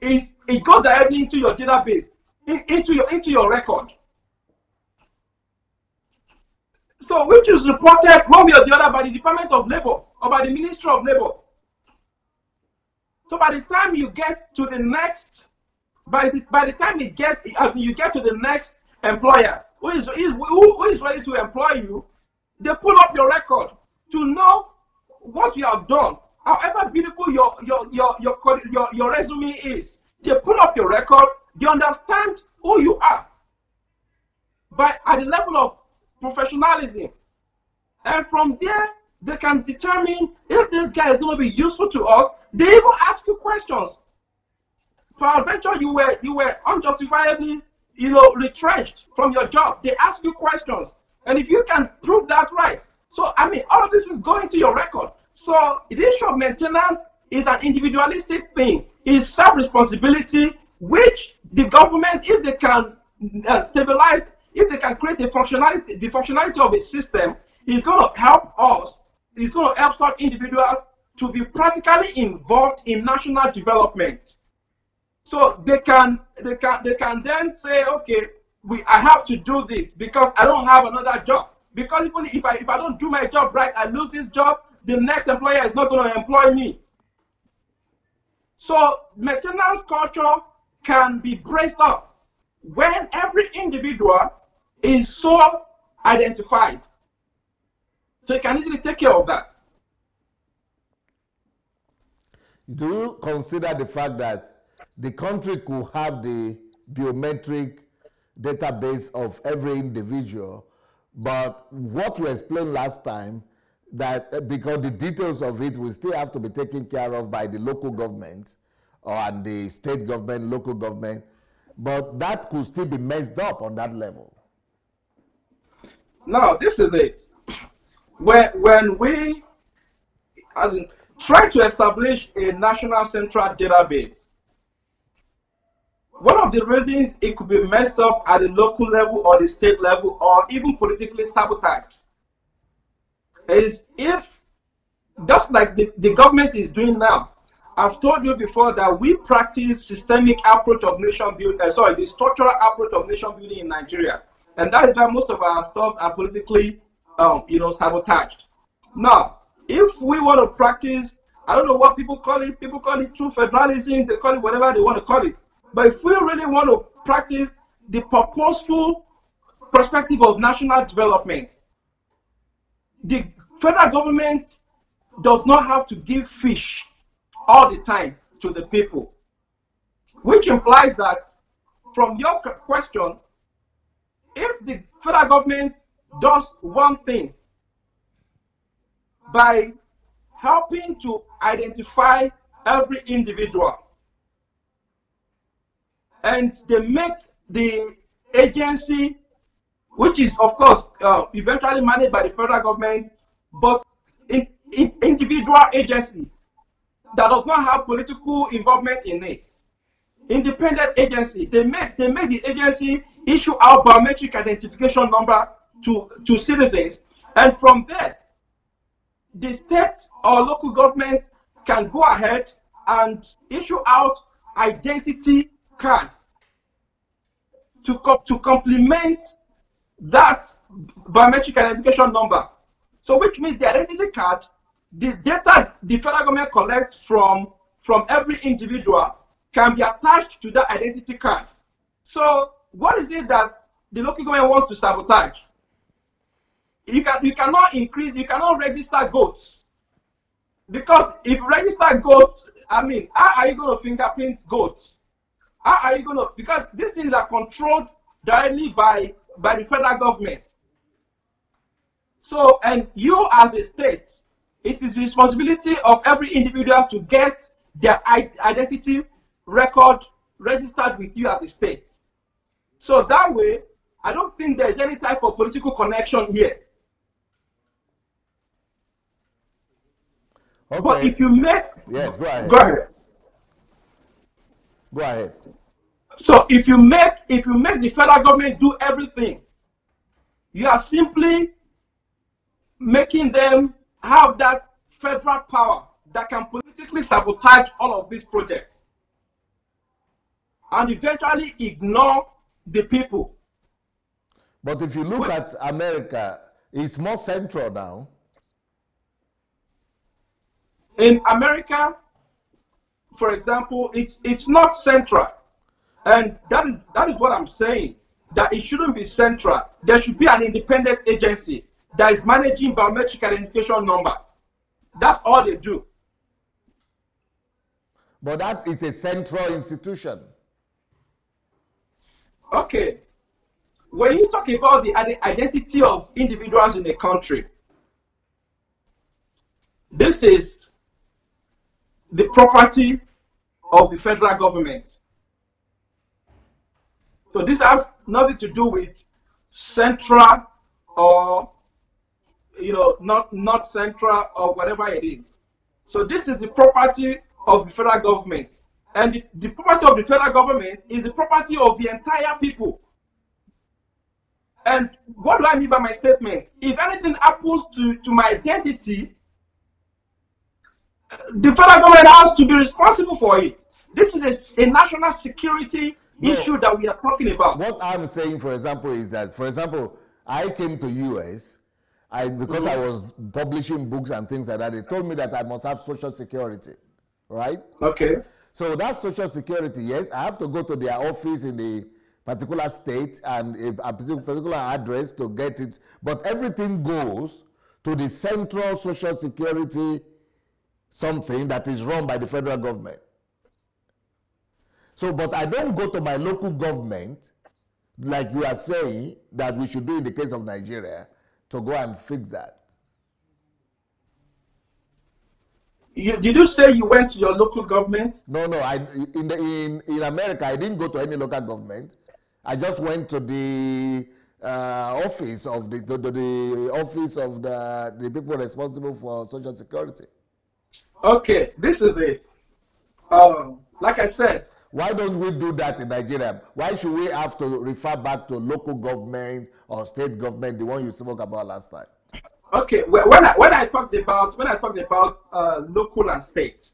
Speaker 2: it goes directly into your database, into your record. So which is reported one way or the other by the Department of Labor or by the Ministry of Labor. So by the time you get to the next, by the time you get to the next employer who is ready to employ you, they pull up your record to know what you have done. However beautiful your resume is, they pull up your record. They understand who you are at the level of professionalism, and from there they can determine if this guy is going to be useful to us. They even ask you questions. Peradventure, you were unjustifiably, retrenched from your job. They ask you questions, and if you can prove that right, so I mean, all of this is going to your record. So the issue of maintenance is an individualistic thing. It's self-responsibility, which the government, if they can stabilize, if they can create the functionality of a system, is going to help us. It's going to help such individuals to be practically involved in national development. So they can then say, okay, I have to do this because I don't have another job. Because even if I don't do my job right, I lose this job, the next employer is not going to employ me. So maintenance culture can be braced up when every individual is so identified. So you can easily take care of that.
Speaker 1: Do you consider the fact that the country could have the biometric database of every individual, But what we explained last time, that because the details of it will still have to be taken care of by the local government and the state government, local government, but that could still be messed up on that level.
Speaker 2: Now, this is it. When we try to establish a national central database, one of the reasons it could be messed up at the local level or the state level or even politically sabotaged is if, just like the government is doing now. I've told you before that we practice systemic approach of nation building, the structural approach of nation building in Nigeria. And that is why most of our stuff are politically, sabotaged. Now, if we want to practice, I don't know what people call it true federalism, they call it whatever they want to call it. But if we really want to practice the purposeful perspective of national development, the federal government does not have to give fish all the time to the people, which implies that, from your question, if the federal government does one thing by helping to identify every individual, and they make the agency, which is of course eventually managed by the federal government, but individual agency that does not have political involvement in it, independent agency, they make the agency issue out biometric identification number to citizens, and from there the state or local government can go ahead and issue out identity card to complement that biometric identification number. So which means the identity card, the data the federal government collects from every individual can be attached to that identity card. So what is it that the local government wants to sabotage? You cannot register goats, because if you register goats, I mean, how are you going to fingerprint goats? How are you going to, because these things are controlled directly by the federal government. So, and you as a state, it is the responsibility of every individual to get their identity record registered with you as a state. So that way, I don't think there is any type of political connection here.
Speaker 1: Okay.
Speaker 2: But if you make,
Speaker 1: yes, go ahead.
Speaker 2: Go ahead.
Speaker 1: Go ahead.
Speaker 2: So if you make the federal government do everything, you are simply making them have that federal power that can politically sabotage all of these projects and eventually ignore the people.
Speaker 1: But if you look at America, it's more central now.
Speaker 2: In America, for example, it's not central. And that is what I'm saying, that it shouldn't be central. There should be an independent agency that is managing biometric identification number. That's all they do.
Speaker 1: But that is a central institution.
Speaker 2: Okay. When you talk about the identity of individuals in a country, this is the property of the federal government. So this has nothing to do with central or, not central or whatever it is. So this is the property of the federal government. And the property of the federal government is the property of the entire people. And what do I mean by my statement? If anything happens to my identity, the federal government has to be responsible for it. This is a national security issue that we are talking about.
Speaker 1: What I'm saying, for example, is that, for example, I came to US, because I was publishing books and things like that, they told me that I must have social security, right?
Speaker 2: Okay.
Speaker 1: So that social security, yes, I have to go to their office in the particular state and a particular address to get it, but everything goes to the central social security something that is run by the federal government. So, but I don't go to my local government like you are saying that we should do in the case of Nigeria, to go and fix that?
Speaker 2: Did you say you went to your local government?
Speaker 1: No, no. In America, I didn't go to any local government. I just went to the office of the office of the people responsible for Social Security.
Speaker 2: Okay, this is it. Like I said,
Speaker 1: why don't we do that in Nigeria? Why should we have to refer back to local government or state government, the one you spoke about last time?
Speaker 2: Okay, when I talked about local and state,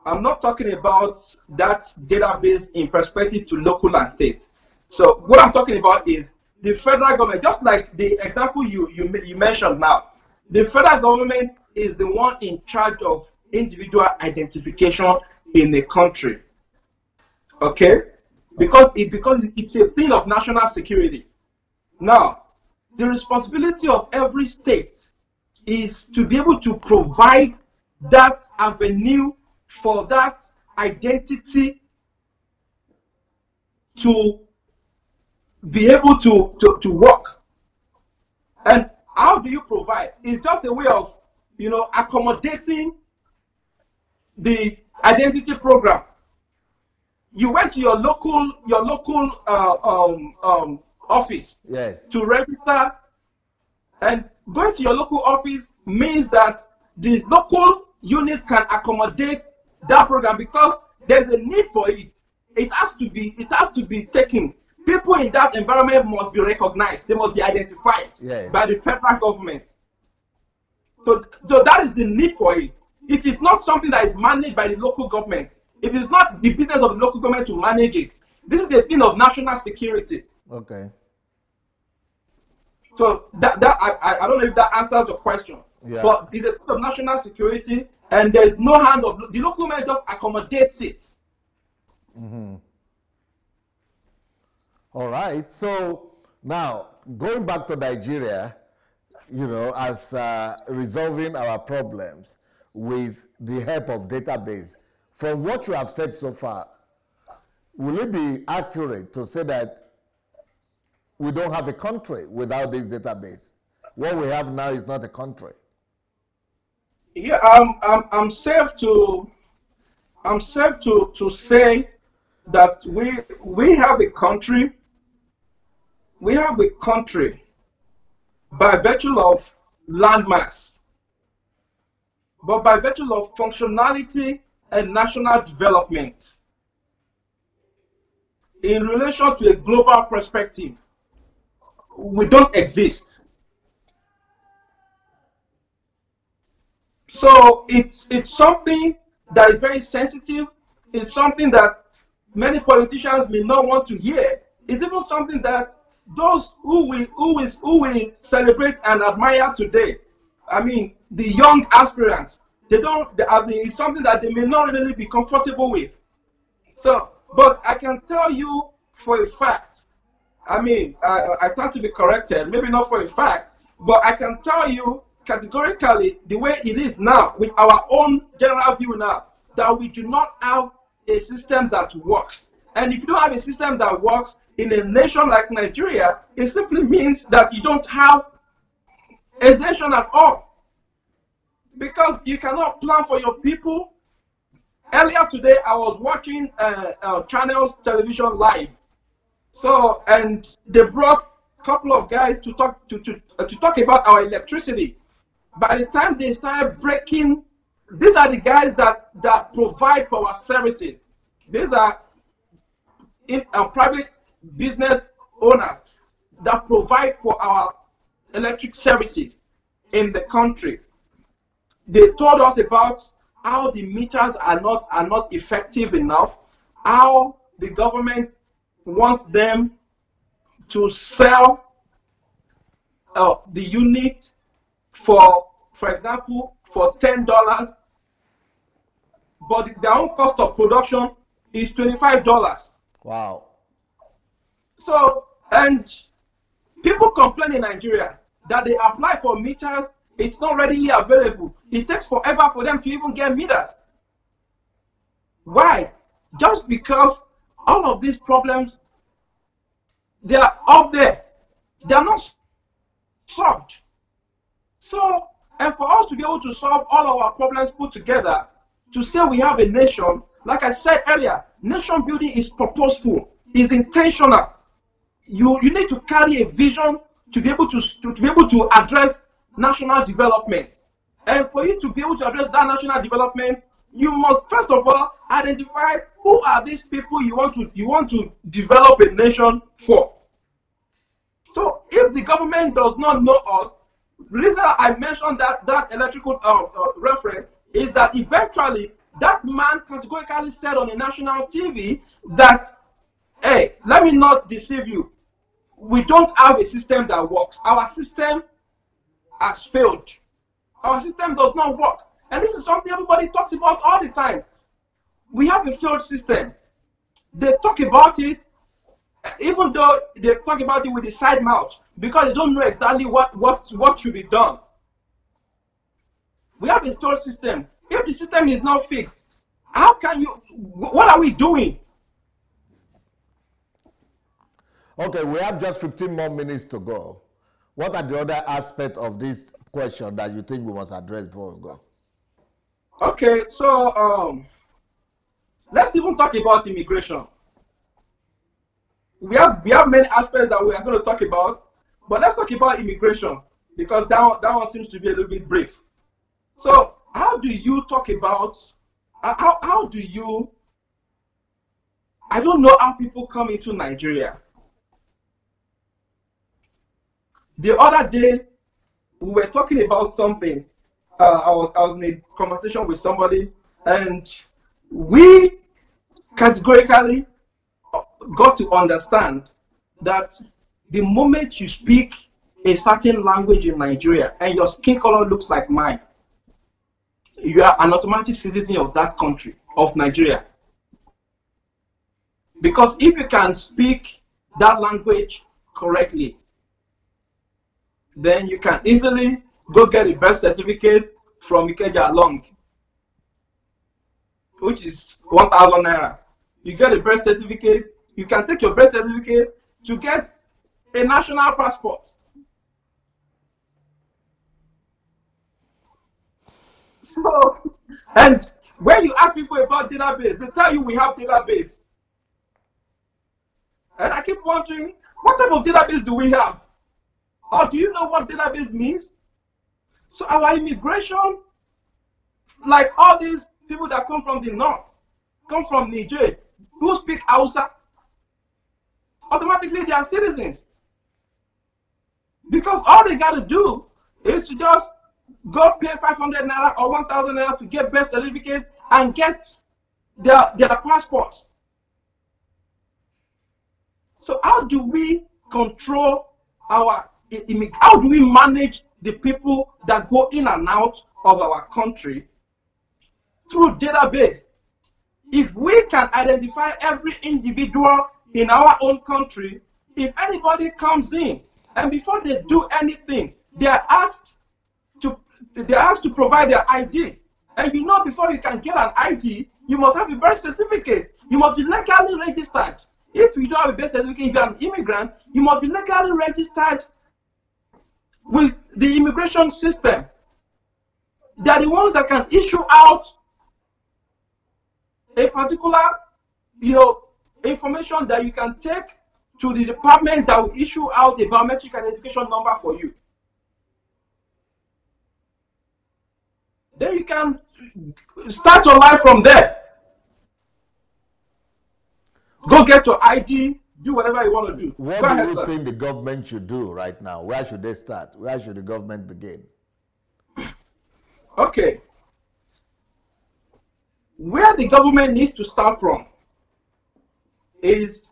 Speaker 2: I'm not talking about that database in perspective to local and state. So what I'm talking about is the federal government, just like the example you mentioned now. The federal government is the one in charge of individual identification in a country. Okay, because it's a thing of national security. Now, the responsibility of every state is to be able to provide that avenue for that identity to be able to work. And how do you provide? It's just a way of, accommodating the identity program. You went to your local office,
Speaker 1: yes,
Speaker 2: to register, and going to your local office means that the local unit can accommodate that program because there's a need for it. It has to be taken. People in that environment must be recognized. They must be identified,
Speaker 1: yes,
Speaker 2: by the federal government. So that is the need for it. It is not something that is managed by the local government. It is not the business of the local government to manage it. This is a thing of national security.
Speaker 1: Okay.
Speaker 2: So I don't know if that answers your question.
Speaker 1: Yeah.
Speaker 2: But it's a thing of national security, and there's no hand of the local government just accommodates it.
Speaker 1: Mm-hmm. All right. So now going back to Nigeria, as resolving our problems with the help of database. From what you have said so far, will it be accurate to say that we don't have a country without this database? What we have now is not a country.
Speaker 2: Yeah, I'm safe to say that we have a country. We have a country by virtue of landmass, but by virtue of functionality and national development in relation to a global perspective, we don't exist. So it's something that is very sensitive. It's something that many politicians may not want to hear. It's even something that those who we celebrate and admire today, I mean, the young aspirants, it's something that they may not really be comfortable with. So, but I can tell you for a fact, I mean, I stand to be corrected, maybe not for a fact, but I can tell you categorically the way it is now, with our own general view now, that we do not have a system that works. And if you don't have a system that works in a nation like Nigeria, it simply means that you don't have a nation at all. Because you cannot plan for your people. Earlier today, I was watching Channels Television Live. So, and they brought a couple of guys to talk about our electricity. By the time they started breaking, these are the guys that provide for our services. These are private business owners that provide for our electric services in the country. They told us about how the meters are not effective enough, how the government wants them to sell the unit for example, for $10, but their own cost of production is $25.
Speaker 1: Wow.
Speaker 2: So, and people complain in Nigeria that they apply for meters, it's not readily available. It takes forever for them to even get meters. Why? Just because all of these problems, they are up there, they are not solved. So, and for us to be able to solve all of our problems put together, to say we have a nation, like I said earlier, nation building is purposeful, is intentional. You need to carry a vision to be able to address national development. And for you to be able to address that national development, you must first of all identify who are these people you want to develop a nation for. So if the government does not know us, the reason I mentioned that electrical reference is that eventually that man categorically said on a national TV that, hey, let me not deceive you, we don't have a system that works. Our system has failed. Our system does not work. And this is something everybody talks about all the time. We have a failed system. They talk about it, even though they talk about it with a side mouth, because they don't know exactly what should be done. We have a failed system. If the system is not fixed, how can you, what are we doing?
Speaker 1: Okay, we have just 15 more minutes to go. What are the other aspects of this question that you think we must address before we go?
Speaker 2: Okay, so let's even talk about immigration. We have many aspects that we are going to talk about, but let's talk about immigration, because that one seems to be a little bit brief. So how do you talk about, how do you, I don't know how people come into Nigeria. The other day, we were talking about something. I was in a conversation with somebody, and we categorically got to understand that the moment you speak a certain language in Nigeria and your skin color looks like mine, you are an automatic citizen of that country, of Nigeria. Because if you can speak that language correctly, then you can easily go get a birth certificate from Ikeja along, which is 1,000 naira. You get a birth certificate, you can take your birth certificate to get a national passport. So, and when you ask people about database, they tell you we have database. And I keep wondering, what type of database do we have? Or do you know what database means? So our immigration, like all these people that come from the north, come from Niger, who speak Hausa, automatically they are citizens. Because all they got to do is to just go pay 500 naira or 1,000 naira to get birth certificate and get their passports. So how do we control our, how do we manage the people that go in and out of our country through database? If we can identify every individual in our own country, if anybody comes in and before they do anything, they are asked to provide their ID. And you know, before you can get an ID, you must have a birth certificate. You must be legally registered. If you don't have a birth certificate, if you're an immigrant, you must be legally registered with the immigration system. They are the ones that can issue out a particular, information that you can take to the department that will issue out a biometric identification number for you. Then you can start your life from there. Go get your ID, do whatever you want to do.
Speaker 1: What do you think the government should do right now? Where should they start? Where should the government begin?
Speaker 2: Okay. Where the government needs to start from is,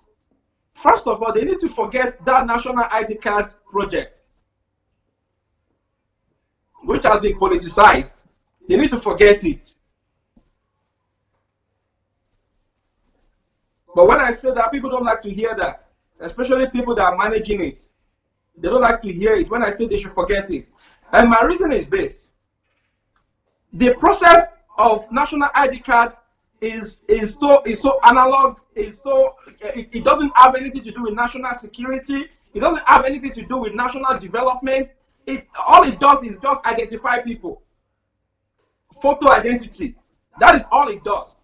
Speaker 2: first of all, they need to forget that national ID card project, which has been politicized. They need to forget it. But when I say that, people don't like to hear that, especially people that are managing it. They don't like to hear it when I say they should forget it. And my reason is this. The process of national ID card is so analog, it doesn't have anything to do with national security, It doesn't have anything to do with national development. All it does is just identify people. Photo identity. That is all it does.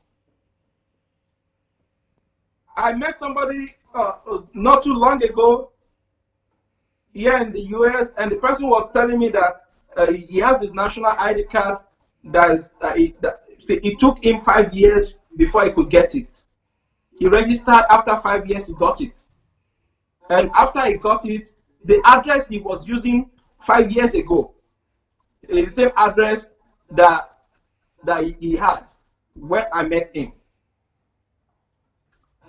Speaker 2: I met somebody not too long ago here in the US, and the person was telling me that he has his national ID card it took him 5 years before he could get it. He registered, after 5 years he got it. And after he got it, the address he was using 5 years ago is the same address that he had when I met him.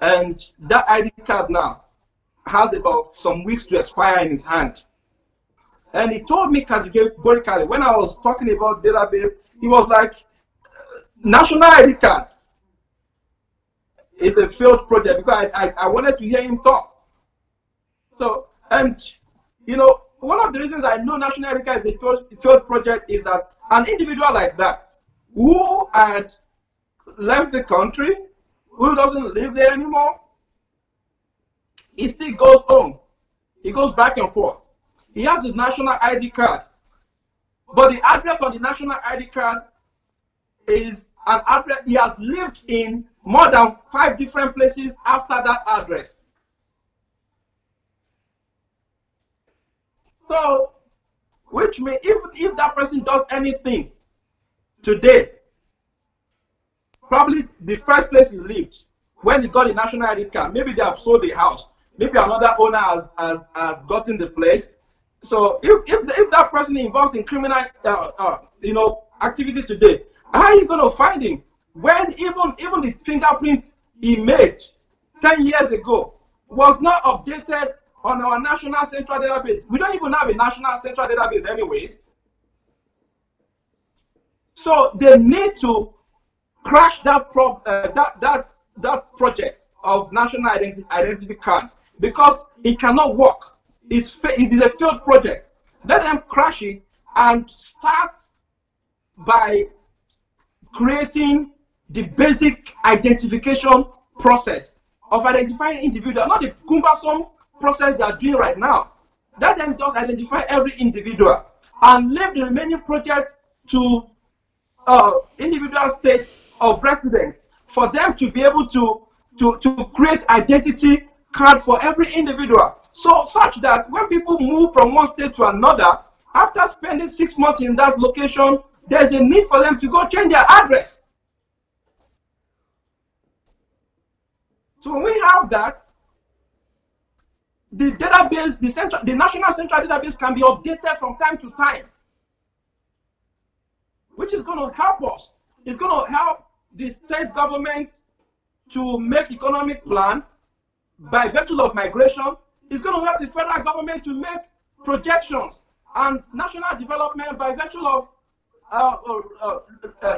Speaker 2: And that ID card now has about some weeks to expire in his hand. And he told me categorically, when I was talking about database, he was like, national ID card is a failed project, because I wanted to hear him talk. So, and you know, one of the reasons I know national ID card is a failed project is that an individual like that, who had left the country, who doesn't live there anymore, he still goes home. He goes back and forth. He has his national ID card, but the address on the national ID card is an address he has lived in more than 5 different places after that address. So, which means if that person does anything today, probably the first place he lived when he got the national ID card, maybe they have sold the house, maybe another owner has gotten the place. So if that person involved in criminal activity today, how are you going to find him when even the fingerprint he made 10 years ago was not updated on our national central database? We don't even have a national central database anyways. So they need to crash that project of national identity card, because it cannot work. It is a failed project. Let them crash it and start by creating the basic identification process of identifying individuals, not the cumbersome process they are doing right now. Let them just identify every individual and leave the remaining projects to individual states of residence for them to be able to create identity card for every individual. So such that when people move from one state to another, after spending 6 months in that location, there's a need for them to go change their address. So when we have that, the database, the national central database can be updated from time to time, which is going to help us. It's going to help the state government to make economic plan by virtue of migration. It's going to help the federal government to make projections and national development by virtue of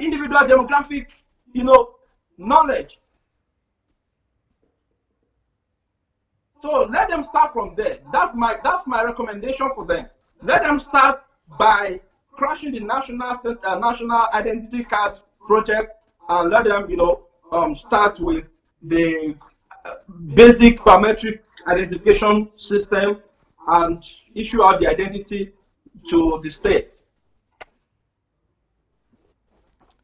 Speaker 2: individual demographic, knowledge. So let them start from there. That's my recommendation for them. Let them start by crashing the national identity card project, and let them, start with the basic biometric identification system and issue out the identity to the state.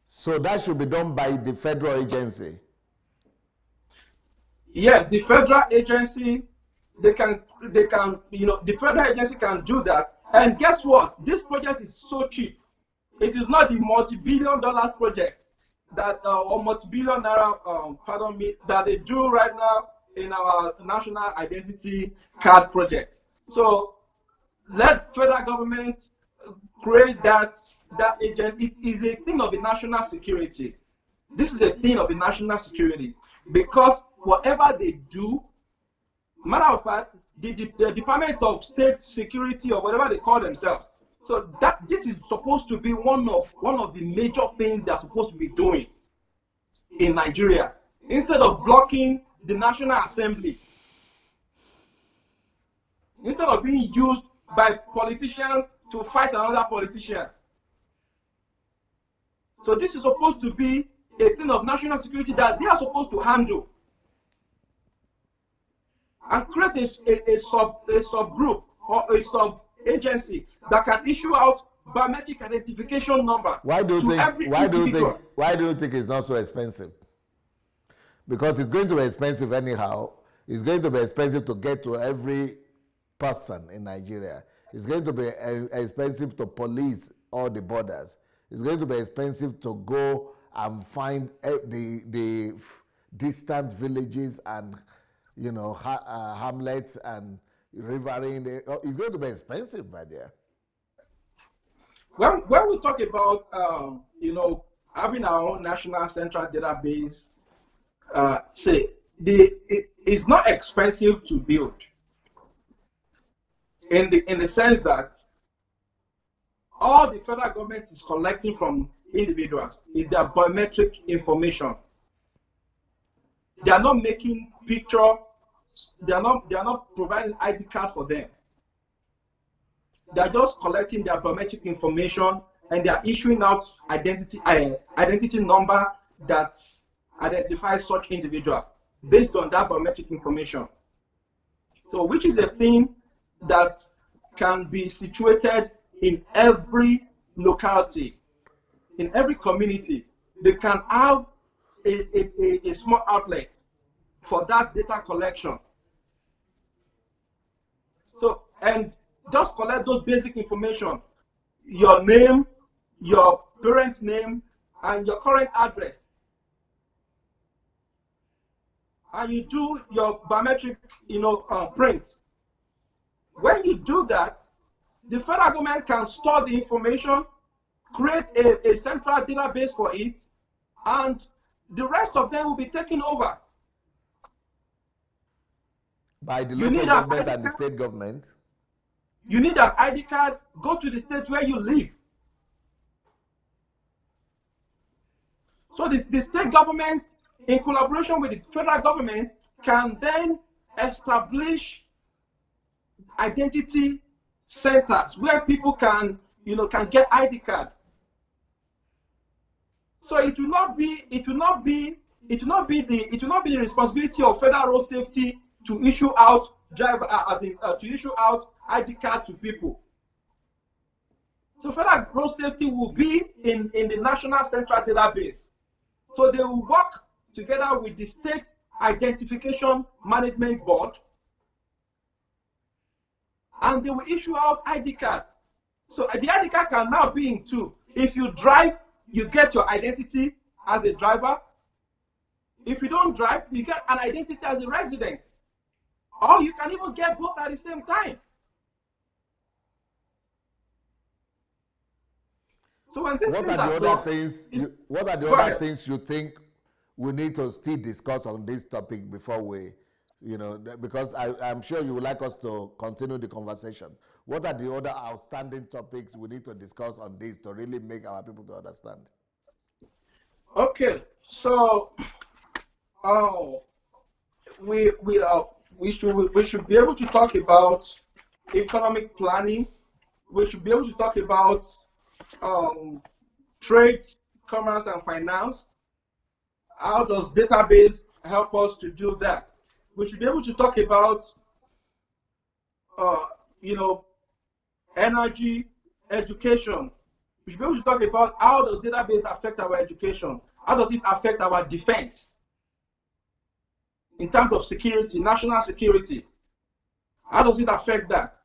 Speaker 1: So that should be done by the federal agency.
Speaker 2: Yes, the federal agency, the federal agency can do that. And guess what? This project is so cheap. It is not the multi-billion dollars project that or multi-billion naira, that they do right now in our national identity card project. So let federal government create that agency. It is a thing of the national security. This is a thing of the national security, because whatever they do, matter of fact, the Department of State Security, or whatever they call themselves, so that this is supposed to be one of the major things they're supposed to be doing in Nigeria, instead of blocking the National Assembly, instead of being used by politicians to fight another politician. So this is supposed to be a thing of national security that they are supposed to handle. and create a subgroup or a sub agency that can issue out biometric identification number to every individual.
Speaker 1: Why do you think it's not so expensive? Because it's going to be expensive anyhow. It's going to be expensive to get to every person in Nigeria. It's going to be expensive to police all the borders. It's going to be expensive to go and find the distant villages and, you know, hamlets and riverine. It's going to be expensive by there.
Speaker 2: When we talk about, you know, having our own national central database, it's not expensive to build. In the sense that all the federal government is collecting from individuals is their biometric information. They are not making picture. They are not providing ID card for them. They are just collecting their biometric information and they are issuing out identity number that identifies such individual based on that biometric information. So, which is a thing that can be situated in every locality, in every community. They can have a small outlet for that data collection. So, and just collect those basic information, your name, your parent's name, and your current address. And you do your biometric, you know, print. When you do that, the federal government can store the information, create a central database for it, and the rest of them will be taken over.
Speaker 1: By the local government and the state government?
Speaker 2: You need an ID card, go to the state where you live. So the state government, in collaboration with the federal government, can then establish identity centers where people can, you know, can get ID card. So it will not be the responsibility of federal road safety to issue out ID card to people. So federal road safety will be in the national central database. So they will work together with the state identification management board, and they will issue out ID card. So the ID card can now be in two. If you drive, you get your identity as a driver. If you don't drive, you get an identity as a resident. Or you can even get both at the same time. So when this
Speaker 1: what are the other things? What are the other things you think we need to still discuss on this topic before we, you know, because I'm sure you would like us to continue the conversation. What are the other outstanding topics we need to discuss on this to really make our people to understand?
Speaker 2: Okay, so we should be able to talk about economic planning. We should be able to talk about trade, commerce, and finance. How does database help us to do that? We should be able to talk about, you know, energy, education. We should be able to talk about how does database affect our education? How does it affect our defense? In terms of security, national security. How does it affect that?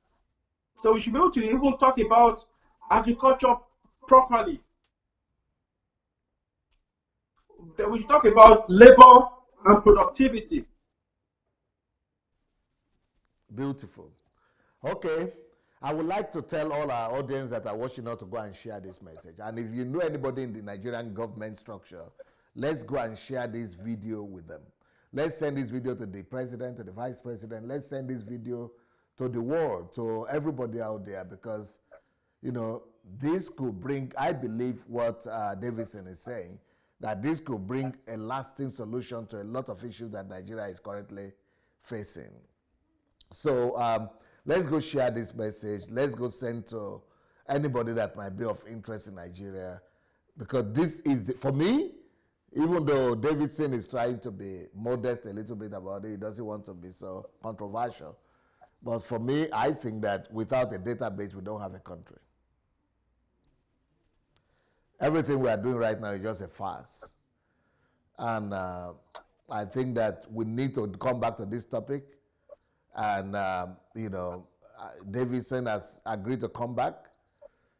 Speaker 2: So we should be able to even talk about agriculture properly. We should talk about labor and productivity.
Speaker 1: Beautiful. Okay. I would like to tell all our audience that are watching now to go and share this message. And if you know anybody in the Nigerian government structure, let's go and share this video with them. Let's send this video to the president, to the vice president. Let's send this video to the world, to everybody out there, because, you know, this could bring, I believe what Davidson is saying, that this could bring a lasting solution to a lot of issues that Nigeria is currently facing. So let's go share this message. Let's go send to anybody that might be of interest in Nigeria, because this is, for me, even though Davidson is trying to be modest a little bit about it, he doesn't want to be so controversial. But for me, I think that without a database, we don't have a country. Everything we are doing right now is just a farce. And I think that we need to come back to this topic. And, you know, Davidson has agreed to come back.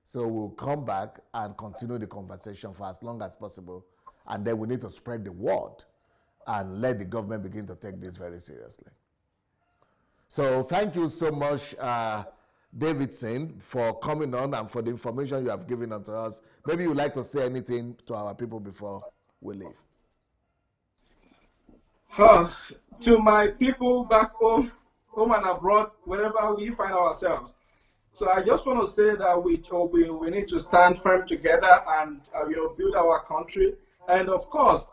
Speaker 1: So we'll come back and continue the conversation for as long as possible. And then we need to spread the word and let the government begin to take this very seriously. So thank you so much, Davidson, for coming on and for the information you have given unto us. Maybe you'd like to say anything to our people before we leave.
Speaker 2: To my people back home and abroad, wherever we find ourselves. So I just want to say that we need to stand firm together and build our country. And of course,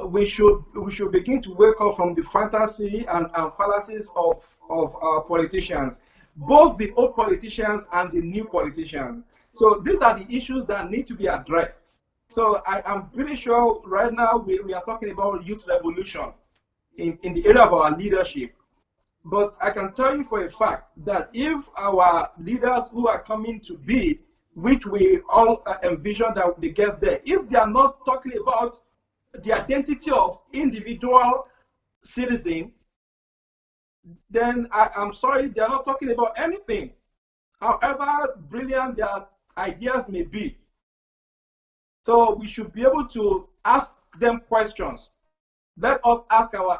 Speaker 2: we should begin to wake up from the fantasy and fallacies of our politicians, both the old politicians and the new politicians. So these are the issues that need to be addressed. So I'm pretty sure right now we are talking about youth revolution in the area of our leadership. But I can tell you for a fact that if our leaders who are coming to be, which we all envision that they get there, if they are not talking about the identity of individual citizen, then I'm sorry, they are not talking about anything. However brilliant their ideas may be. So we should be able to ask them questions. Let us ask our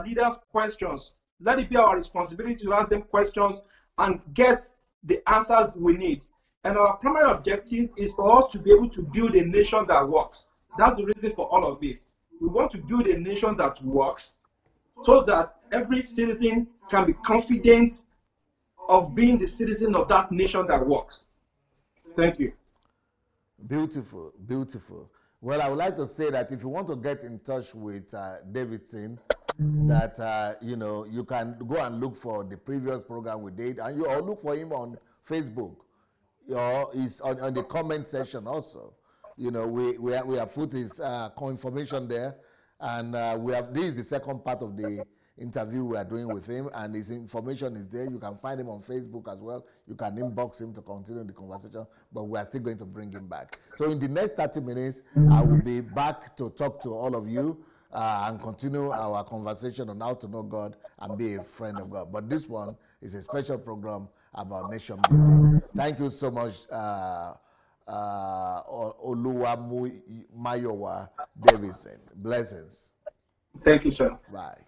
Speaker 2: leaders questions. Let it be our responsibility to ask them questions and get the answers we need. And our primary objective is for us to be able to build a nation that works. That's the reason for all of this. We want to build a nation that works so that every citizen can be confident of being the citizen of that nation that works. Thank you.
Speaker 1: Beautiful, beautiful. Well, I would like to say that if you want to get in touch with Davidson, that you can go and look for the previous program we did, and you or look for him on Facebook, or he's on the comment section also. We have put his information there, and this is the second part of the interview we are doing with him, and his information is there. You can find him on Facebook as well. You can inbox him to continue the conversation, but we are still going to bring him back. So in the next 30 minutes, I will be back to talk to all of you and continue our conversation on how to know God and be a friend of God. But this one is a special program about nation building. Thank you so much, Oluwamuyimayowa Davidson. Blessings.
Speaker 2: Thank you, sir.
Speaker 1: Bye.